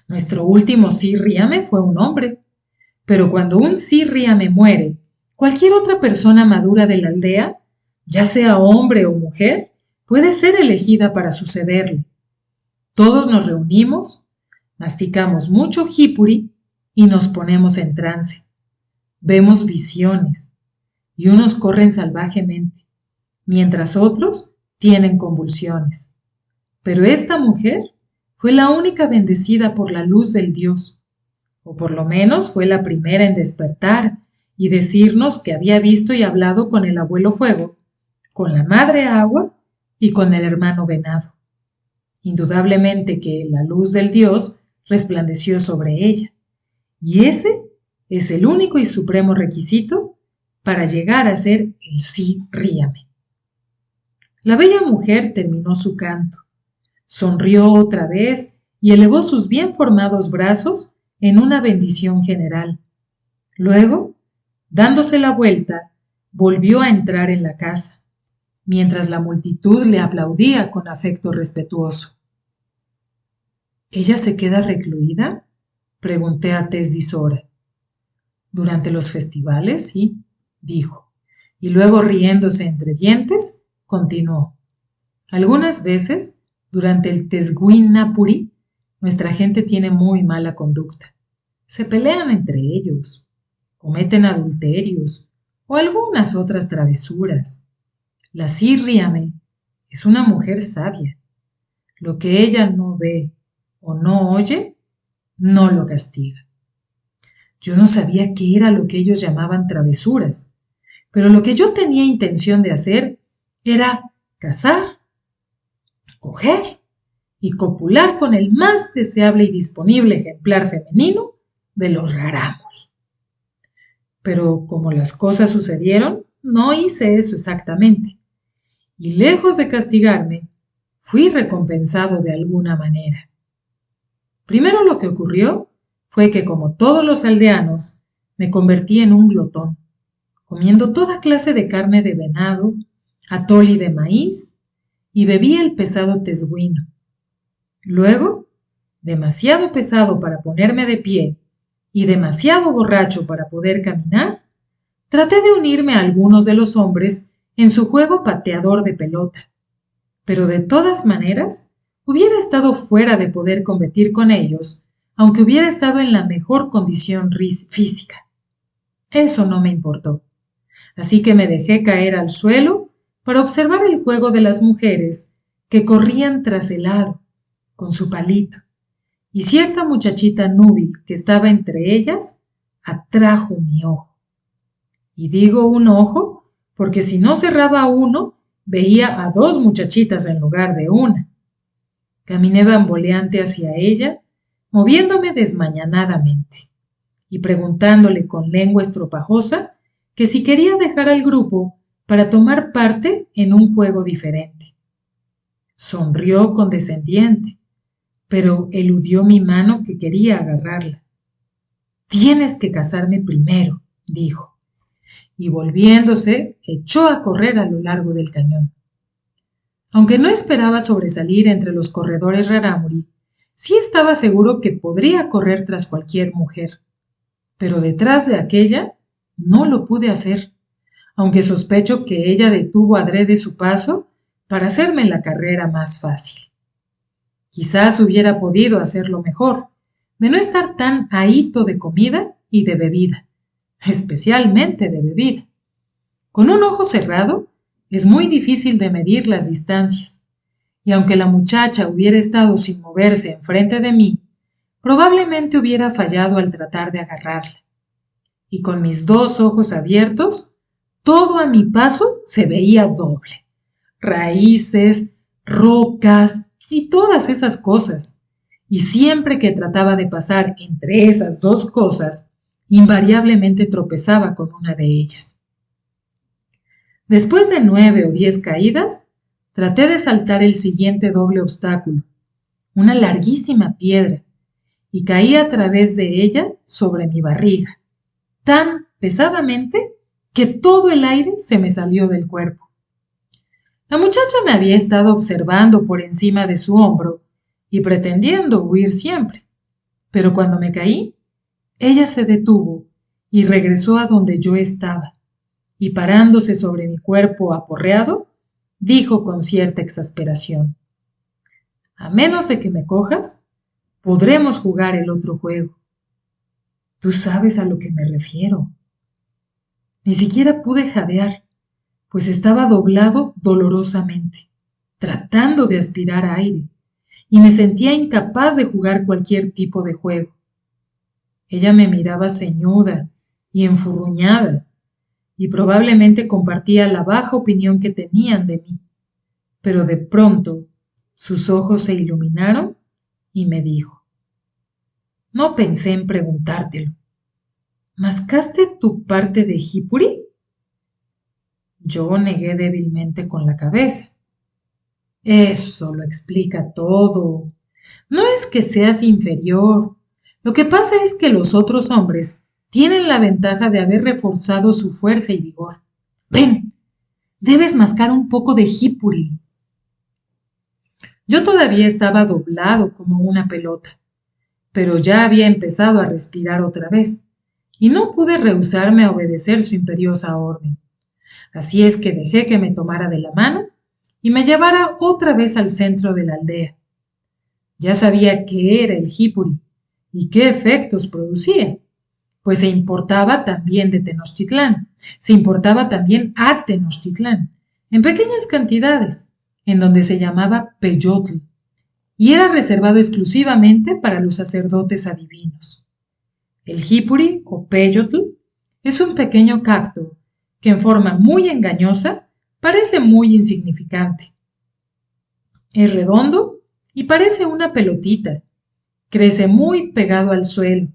Nuestro último Sri Ríame fue un hombre, pero cuando un Sri Ríame muere, cualquier otra persona madura de la aldea, ya sea hombre o mujer, puede ser elegida para sucederle. Todos nos reunimos, masticamos mucho jipuri y nos ponemos en trance. Vemos visiones y unos corren salvajemente, mientras otros tienen convulsiones. Pero esta mujer fue la única bendecida por la luz del Dios, o por lo menos fue la primera en despertar y decirnos que había visto y hablado con el abuelo fuego, con la madre agua y con el hermano venado. Indudablemente que la luz del Dios resplandeció sobre ella, y ese es el único y supremo requisito para llegar a ser el Sri Ríame. La bella mujer terminó su canto, sonrió otra vez y elevó sus bien formados brazos en una bendición general. Luego, dándose la vuelta, volvió a entrar en la casa, mientras la multitud le aplaudía con afecto respetuoso. ¿Ella se queda recluida?, pregunté a Tesdisora. Durante los festivales, sí, dijo, y luego riéndose entre dientes, continuó. Algunas veces, durante el Teswinapuri, nuestra gente tiene muy mala conducta. Se pelean entre ellos, cometen adulterios o algunas otras travesuras. La Sri Ríame es una mujer sabia. Lo que ella no ve o no oye, no lo castiga. Yo no sabía qué era lo que ellos llamaban travesuras, pero lo que yo tenía intención de hacer era cazar, coger y copular con el más deseable y disponible ejemplar femenino de los rarámuri. Pero como las cosas sucedieron, no hice eso exactamente, y lejos de castigarme, fui recompensado de alguna manera. Primero lo que ocurrió fue que, como todos los aldeanos, me convertí en un glotón, comiendo toda clase de carne de venado, atole de maíz, y bebí el pesado tesguino. Luego, demasiado pesado para ponerme de pie y demasiado borracho para poder caminar, traté de unirme a algunos de los hombres en su juego pateador de pelota, pero de todas maneras hubiera estado fuera de poder competir con ellos, aunque hubiera estado en la mejor condición física. Eso no me importó, así que me dejé caer al suelo para observar el juego de las mujeres que corrían tras el aro con su palito, y cierta muchachita núbil que estaba entre ellas atrajo mi ojo. Y digo un ojo porque si no cerraba uno, veía a dos muchachitas en lugar de una. Caminé bamboleante hacia ella, moviéndome desmañanadamente, y preguntándole con lengua estropajosa que si quería dejar al grupo para tomar parte en un juego diferente. Sonrió condescendiente, pero eludió mi mano que quería agarrarla. «Tienes que casarme primero», dijo, y volviéndose, echó a correr a lo largo del cañón. Aunque no esperaba sobresalir entre los corredores rarámuri, sí estaba seguro que podría correr tras cualquier mujer, pero detrás de aquella no lo pude hacer, aunque sospecho que ella detuvo adrede su paso para hacerme la carrera más fácil. Quizás hubiera podido hacerlo mejor, de no estar tan ahito de comida y de bebida, especialmente de bebida. Con un ojo cerrado es muy difícil de medir las distancias, y aunque la muchacha hubiera estado sin moverse enfrente de mí, probablemente hubiera fallado al tratar de agarrarla. Y con mis dos ojos abiertos, todo a mi paso se veía doble. Raíces, rocas y todas esas cosas. Y siempre que trataba de pasar entre esas dos cosas, invariablemente tropezaba con una de ellas. Después de 9 o 10 caídas, traté de saltar el siguiente doble obstáculo, una larguísima piedra, y caí a través de ella sobre mi barriga, tan pesadamente que todo el aire se me salió del cuerpo. La muchacha me había estado observando por encima de su hombro y pretendiendo huir siempre, pero cuando me caí, ella se detuvo y regresó a donde yo estaba, y parándose sobre mi cuerpo aporreado, dijo con cierta exasperación: «A menos de que me cojas, podremos jugar el otro juego». Tú sabes a lo que me refiero. Ni siquiera pude jadear, pues estaba doblado dolorosamente, tratando de aspirar aire, y me sentía incapaz de jugar cualquier tipo de juego. Ella me miraba ceñuda y enfurruñada, y probablemente compartía la baja opinión que tenían de mí, pero de pronto sus ojos se iluminaron y me dijo: «No pensé en preguntártelo. ¿Mascaste tu parte de jipuri?» Yo negué débilmente con la cabeza. «Eso lo explica todo. No es que seas inferior. Lo que pasa es que los otros hombres tienen la ventaja de haber reforzado su fuerza y vigor. Ven, debes mascar un poco de jipuri». Yo todavía estaba doblado como una pelota, pero ya había empezado a respirar otra vez, y no pude rehusarme a obedecer su imperiosa orden. Así es que dejé que me tomara de la mano y me llevara otra vez al centro de la aldea. Ya sabía qué era el jipuri y qué efectos producía, pues se importaba también de Tenochtitlán, se importaba también a Tenochtitlán, en pequeñas cantidades, en donde se llamaba peyotl, y era reservado exclusivamente para los sacerdotes adivinos. El jipuri o peyotl es un pequeño cacto que en forma muy engañosa parece muy insignificante. Es redondo y parece una pelotita. Crece muy pegado al suelo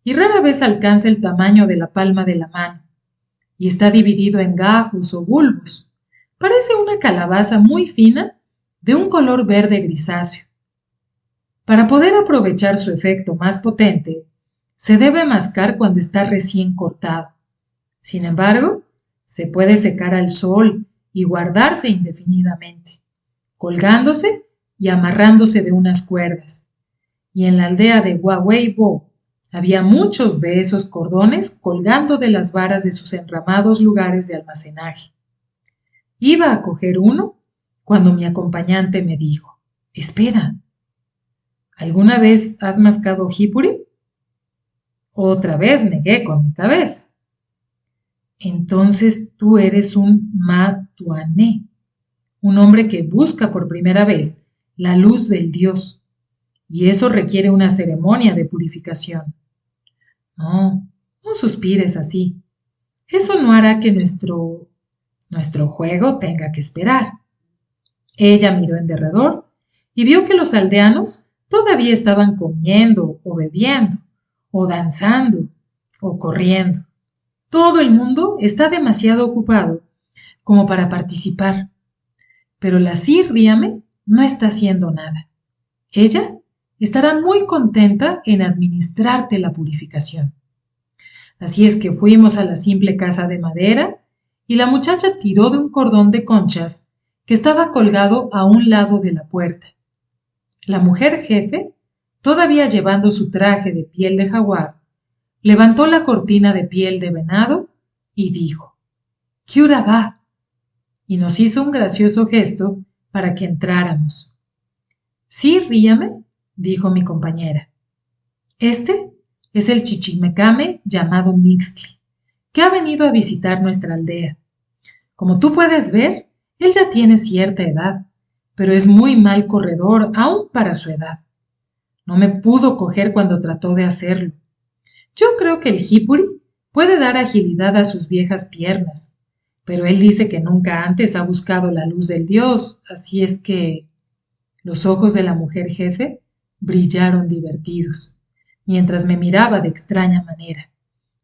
y rara vez alcanza el tamaño de la palma de la mano, y está dividido en gajos o bulbos. Parece una calabaza muy fina de un color verde grisáceo. Para poder aprovechar su efecto más potente, se debe mascar cuando está recién cortado. Sin embargo, se puede secar al sol y guardarse indefinidamente, colgándose y amarrándose de unas cuerdas. Y en la aldea de Waweibo había muchos de esos cordones colgando de las varas de sus enramados lugares de almacenaje. Iba a coger uno cuando mi acompañante me dijo: «Espera, ¿alguna vez has mascado jipuri?» Otra vez negué con mi cabeza. «Entonces tú eres un matuané, un hombre que busca por primera vez la luz del Dios, y eso requiere una ceremonia de purificación». «No, no suspires así. Eso no hará que nuestro juego tenga que esperar». Ella miró en derredor y vio que los aldeanos todavía estaban comiendo o bebiendo, o danzando, o corriendo. Todo el mundo está demasiado ocupado como para participar. Pero la Sir Riame no está haciendo nada. Ella estará muy contenta en administrarte la purificación. Así es que fuimos a la simple casa de madera y la muchacha tiró de un cordón de conchas que estaba colgado a un lado de la puerta. La mujer jefe, todavía llevando su traje de piel de jaguar, levantó la cortina de piel de venado y dijo: «¿Qué hora va?», y nos hizo un gracioso gesto para que entráramos. «Sí, ríame», dijo mi compañera. «Este es el chichimecame llamado Mixtli, que ha venido a visitar nuestra aldea. Como tú puedes ver, él ya tiene cierta edad, pero es muy mal corredor aún para su edad. No me pudo coger cuando trató de hacerlo. Yo creo que el jipuri puede dar agilidad a sus viejas piernas, pero él dice que nunca antes ha buscado la luz del Dios, así es que…». Los ojos de la mujer jefe brillaron divertidos, mientras me miraba de extraña manera,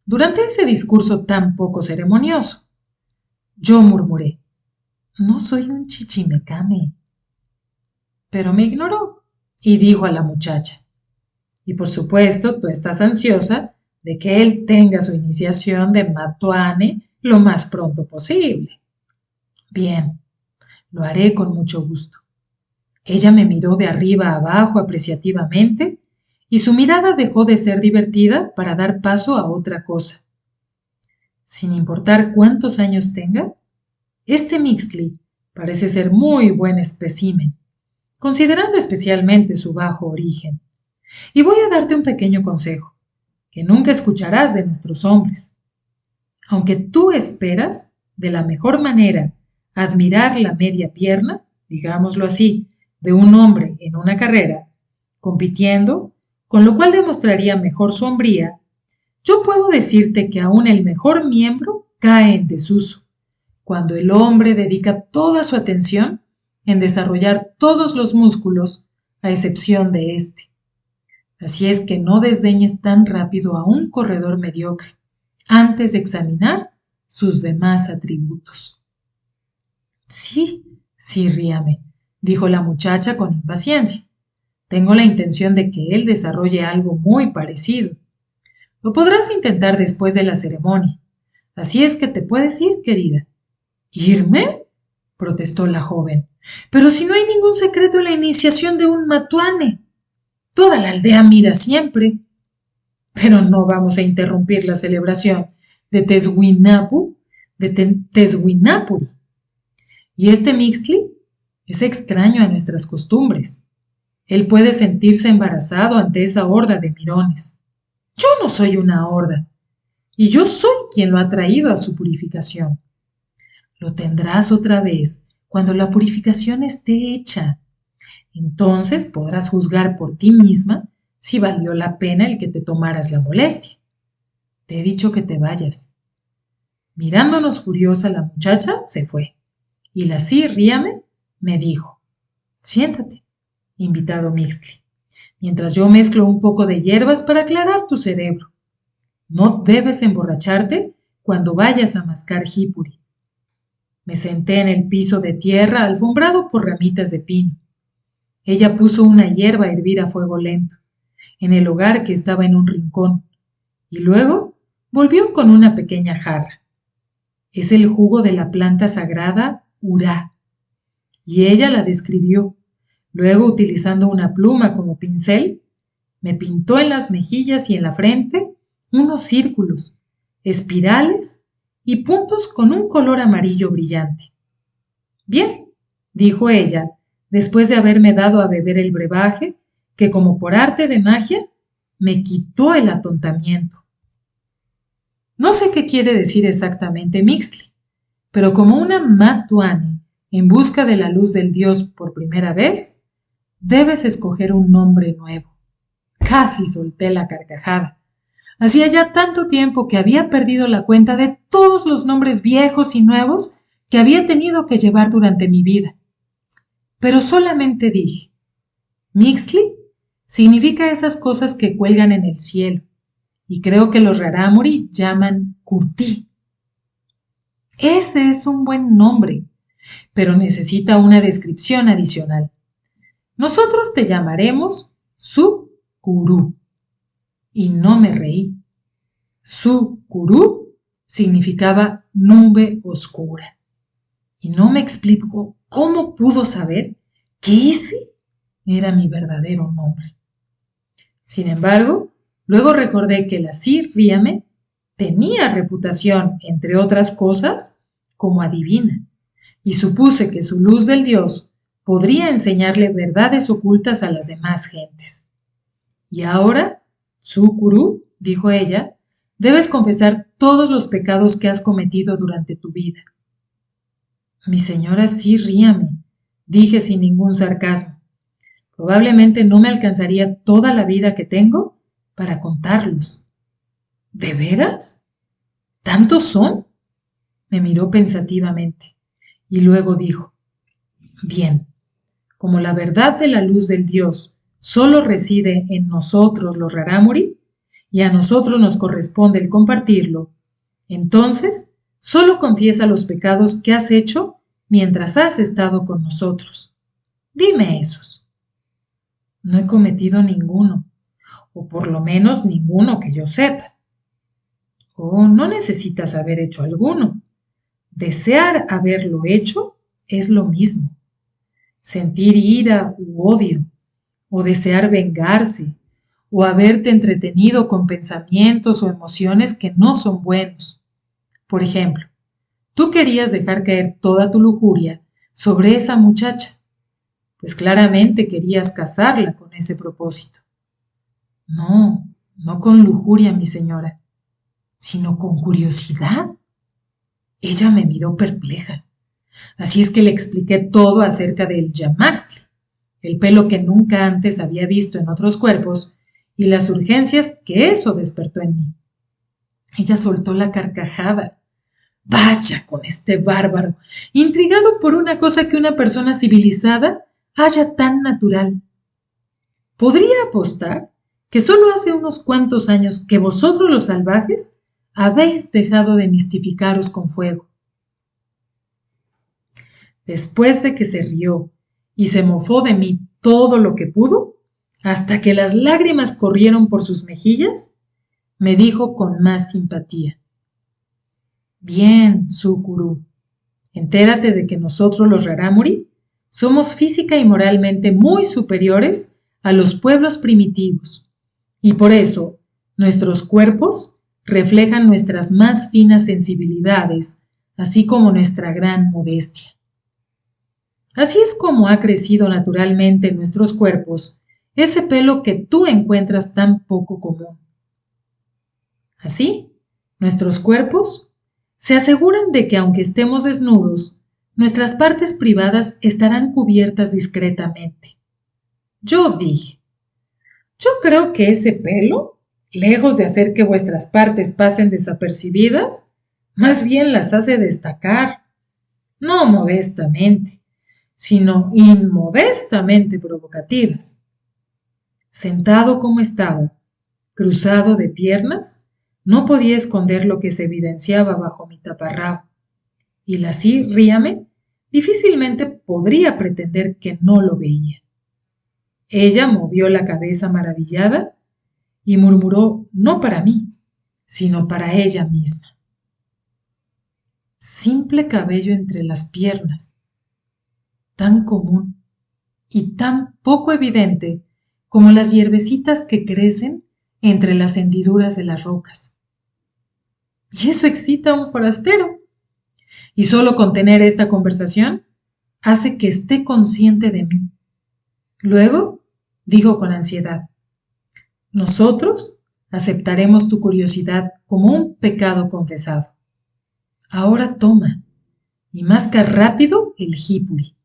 durante ese discurso tan poco ceremonioso. Yo murmuré: «No soy un chichimecame». Pero me ignoró y dijo a la muchacha: «Y por supuesto tú estás ansiosa de que él tenga su iniciación de matuane lo más pronto posible. Bien, lo haré con mucho gusto». Ella me miró de arriba a abajo apreciativamente y su mirada dejó de ser divertida para dar paso a otra cosa. Sin importar cuántos años tenga, este Mixtli parece ser muy buen espécimen, considerando especialmente su bajo origen. Y voy a darte un pequeño consejo, que nunca escucharás de nuestros hombres. Aunque tú esperas, de la mejor manera, admirar la media pierna, digámoslo así, de un hombre en una carrera, compitiendo, con lo cual demostraría mejor su hombría, yo puedo decirte que aún el mejor miembro cae en desuso, cuando el hombre dedica toda su atención en desarrollar todos los músculos, a excepción de este. Así es que no desdeñes tan rápido a un corredor mediocre, antes de examinar sus demás atributos. Sí, ríame, dijo la muchacha con impaciencia. Tengo la intención de que él desarrolle algo muy parecido. Lo podrás intentar después de la ceremonia. Así es que te puedes ir, querida. ¿Irme?, protestó la joven. Pero si no hay ningún secreto en la iniciación de un matuane. Toda la aldea mira siempre. Pero no vamos a interrumpir la celebración de Teswinapuri. Y este Mixtli es extraño a nuestras costumbres. Él puede sentirse embarazado ante esa horda de mirones. Yo no soy una horda, y yo soy quien lo ha traído a su purificación. Lo tendrás otra vez cuando la purificación esté hecha. Entonces podrás juzgar por ti misma si valió la pena el que te tomaras la molestia. Te he dicho que te vayas. Mirándonos furiosa, la muchacha se fue, y la Ríame me dijo: siéntate, invitado Mixtli, mientras yo mezclo un poco de hierbas para aclarar tu cerebro. No debes emborracharte cuando vayas a mascar jipuri. Me senté en el piso de tierra alfombrado por ramitas de pino. Ella puso una hierba a hervir a fuego lento, en el hogar que estaba en un rincón, y luego volvió con una pequeña jarra. Es el jugo de la planta sagrada Urá, y ella la describió. Luego, utilizando una pluma como pincel, me pintó en las mejillas y en la frente unos círculos, espirales y puntos con un color amarillo brillante. Bien, dijo ella, después de haberme dado a beber el brebaje, que como por arte de magia me quitó el atontamiento. No sé qué quiere decir exactamente Mixtli, pero como una Matuani en busca de la luz del Dios por primera vez, debes escoger un nombre nuevo. Casi solté la carcajada. Hacía ya tanto tiempo que había perdido la cuenta de todos los nombres viejos y nuevos que había tenido que llevar durante mi vida. Pero solamente dije: Mixtli significa esas cosas que cuelgan en el cielo, y creo que los rarámuri llaman curtí. Ese es un buen nombre, pero necesita una descripción adicional. Nosotros te llamaremos Su-Curú. Y no me reí. Su-Curú significaba nube oscura. Y no me explicó cómo pudo saber que ese era mi verdadero nombre. Sin embargo, luego recordé que la Ríame tenía reputación, entre otras cosas, como adivina, y supuse que su luz del Dios podría enseñarle verdades ocultas a las demás gentes. Y ahora, Su-Curú, dijo ella, debes confesar todos los pecados que has cometido durante tu vida. Mi señora Ríame, dije sin ningún sarcasmo. Probablemente no me alcanzaría toda la vida que tengo para contarlos. ¿De veras? ¿Tantos son? Me miró pensativamente y luego dijo: bien, como la verdad de la luz del Dios solo reside en nosotros los rarámuri, y a nosotros nos corresponde el compartirlo, entonces solo confiesa los pecados que has hecho mientras has estado con nosotros. Dime esos. No he cometido ninguno, o por lo menos ninguno que yo sepa. Oh, no necesitas haber hecho alguno. Desear haberlo hecho es lo mismo. Sentir ira u odio, o desear vengarse, o haberte entretenido con pensamientos o emociones que no son buenos. Por ejemplo, tú querías dejar caer toda tu lujuria sobre esa muchacha, pues claramente querías casarla con ese propósito. No, no con lujuria, mi señora, sino con curiosidad. Ella me miró perpleja. Así es que le expliqué todo acerca del Yamastli, el pelo que nunca antes había visto en otros cuerpos y las urgencias que eso despertó en mí. Ella soltó la carcajada. Vaya con este bárbaro, intrigado por una cosa que una persona civilizada halla tan natural. Podría apostar que solo hace unos cuantos años que vosotros los salvajes habéis dejado de mistificaros con fuego. Después de que se rió y se mofó de mí todo lo que pudo, hasta que las lágrimas corrieron por sus mejillas, me dijo con más simpatía: bien, Su-Curú, entérate de que nosotros los rarámuri somos física y moralmente muy superiores a los pueblos primitivos, y por eso nuestros cuerpos reflejan nuestras más finas sensibilidades, así como nuestra gran modestia. Así es como ha crecido naturalmente en nuestros cuerpos ese pelo que tú encuentras tan poco común. Así, nuestros cuerpos se aseguran de que aunque estemos desnudos, nuestras partes privadas estarán cubiertas discretamente. Yo dije, yo creo que ese pelo, lejos de hacer que vuestras partes pasen desapercibidas, más bien las hace destacar, no modestamente, sino inmodestamente provocativas. Sentado como estaba, cruzado de piernas, no podía esconder lo que se evidenciaba bajo mi taparrabo, y la ríame difícilmente podría pretender que no lo veía. Ella movió la cabeza maravillada y murmuró no para mí, sino para ella misma. Simple cabello entre las piernas, tan común y tan poco evidente como las hierbecitas que crecen entre las hendiduras de las rocas. Y eso excita a un forastero. Y solo con tener esta conversación hace que esté consciente de mí. Luego, digo con ansiedad, nosotros aceptaremos tu curiosidad como un pecado confesado. Ahora toma y masca rápido el jipuri.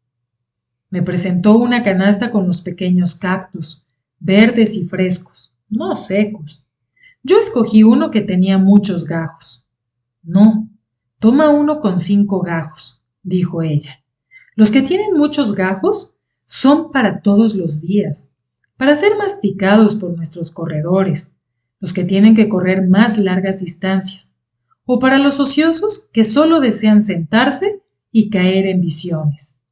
Me presentó una canasta con los pequeños cactus, verdes y frescos, no secos. Yo escogí uno que tenía muchos gajos. No, toma uno con 5 gajos, dijo ella. Los que tienen muchos gajos son para todos los días, para ser masticados por nuestros corredores, los que tienen que correr más largas distancias, o para los ociosos que solo desean sentarse y caer en visiones.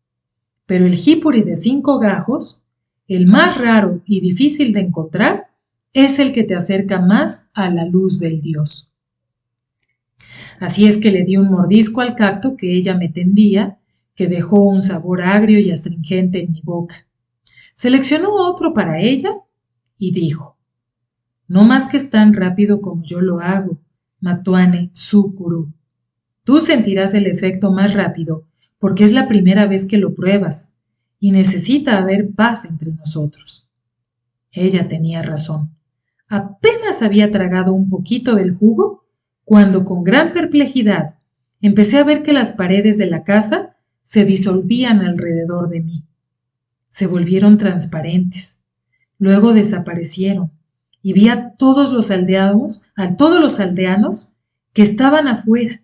Pero el jipuri de 5 gajos, el más raro y difícil de encontrar, es el que te acerca más a la luz del Dios. Así es que le di un mordisco al cacto que ella me tendía, que dejó un sabor agrio y astringente en mi boca. Seleccionó otro para ella y dijo, no masques tan rápido como yo lo hago, Matuane Sukuru. Tú sentirás el efecto más rápido porque es la primera vez que lo pruebas y necesita haber paz entre nosotros. Ella tenía razón. Apenas había tragado un poquito del jugo cuando con gran perplejidad empecé a ver que las paredes de la casa se disolvían alrededor de mí. Se volvieron transparentes, luego desaparecieron y vi a todos los aldeanos que estaban afuera,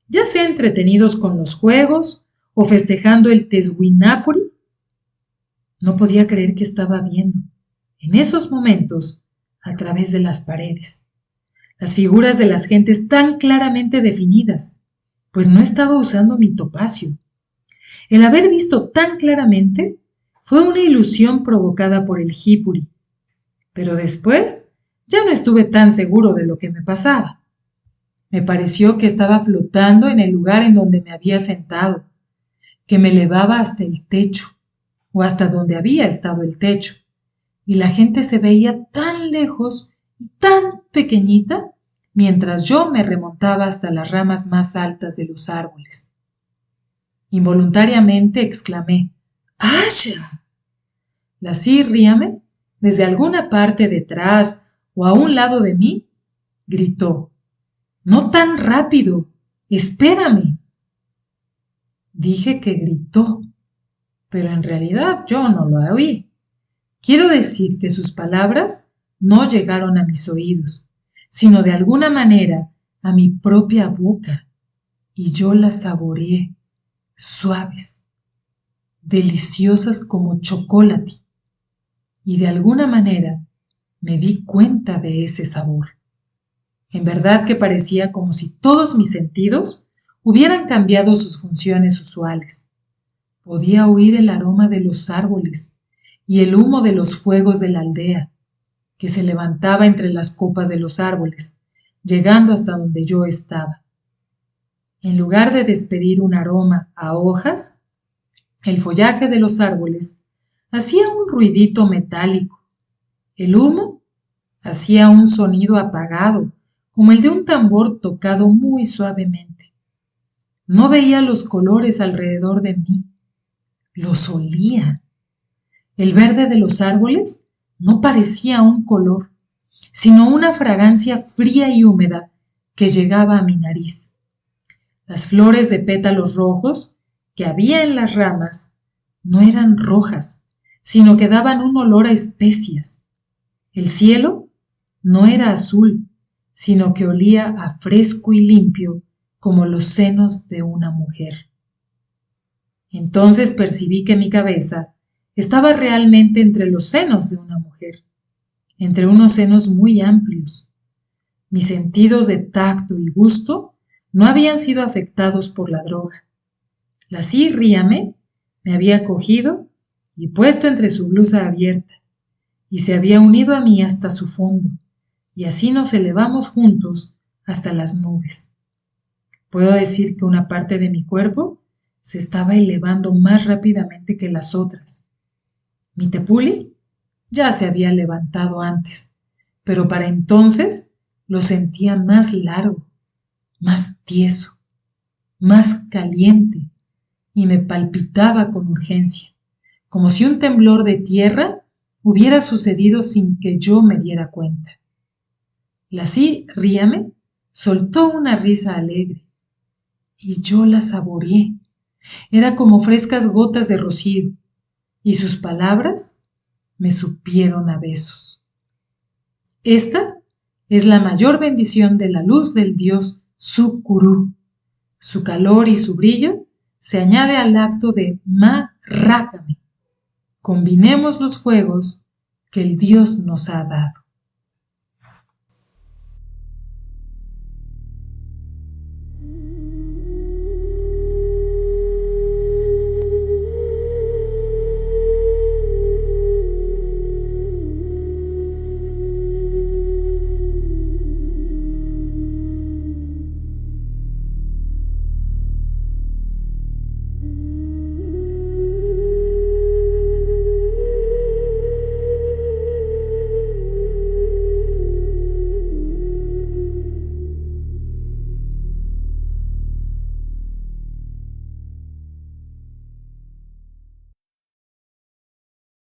ya sea entretenidos con los juegos o festejando el Teswinapuri. No podía creer que estaba viendo, en esos momentos, a través de las paredes, las figuras de las gentes tan claramente definidas, pues no estaba usando mi topacio. El haber visto tan claramente fue una ilusión provocada por el jipuri, pero después ya no estuve tan seguro de lo que me pasaba. Me pareció que estaba flotando en el lugar en donde me había sentado, que me elevaba hasta el techo, o hasta donde había estado el techo, y la gente se veía tan lejos y tan pequeñita, mientras yo me remontaba hasta las ramas más altas de los árboles. Involuntariamente exclamé, ¡Asha! La ríame, desde alguna parte detrás o a un lado de mí, gritó, ¡no tan rápido! ¡Espérame! Dije que gritó, pero en realidad yo no lo oí. Quiero decir que sus palabras no llegaron a mis oídos, sino de alguna manera a mi propia boca, y yo las saboreé, suaves, deliciosas como chocolate, y de alguna manera me di cuenta de ese sabor. En verdad que parecía como si todos mis sentidos hubieran cambiado sus funciones usuales. Podía oír el aroma de los árboles y el humo de los fuegos de la aldea, que se levantaba entre las copas de los árboles, llegando hasta donde yo estaba. En lugar de despedir un aroma a hojas, el follaje de los árboles hacía un ruidito metálico. El humo hacía un sonido apagado, como el de un tambor tocado muy suavemente. No veía los colores alrededor de mí, los olía. El verde de los árboles no parecía un color, sino una fragancia fría y húmeda que llegaba a mi nariz. Las flores de pétalos rojos que había en las ramas no eran rojas, sino que daban un olor a especias. El cielo no era azul, sino que olía a fresco y limpio como los senos de una mujer. Entonces percibí que mi cabeza estaba realmente entre los senos de una mujer, entre unos senos muy amplios. Mis sentidos de tacto y gusto no habían sido afectados por la droga. La Ríame me había cogido y puesto entre su blusa abierta, y se había unido a mí hasta su fondo, y así nos elevamos juntos hasta las nubes. Puedo decir que una parte de mi cuerpo se estaba elevando más rápidamente que las otras. Mi tepuli ya se había levantado antes, pero para entonces lo sentía más largo, más tieso, más caliente, y me palpitaba con urgencia, como si un temblor de tierra hubiera sucedido sin que yo me diera cuenta. La Ríame soltó una risa alegre, y yo la saboreé. Era como frescas gotas de rocío, y sus palabras me supieron a besos. Esta es la mayor bendición de la luz del dios Sucurú. Su calor y su brillo se añade al acto de Rácame. Combinemos los fuegos que el dios nos ha dado.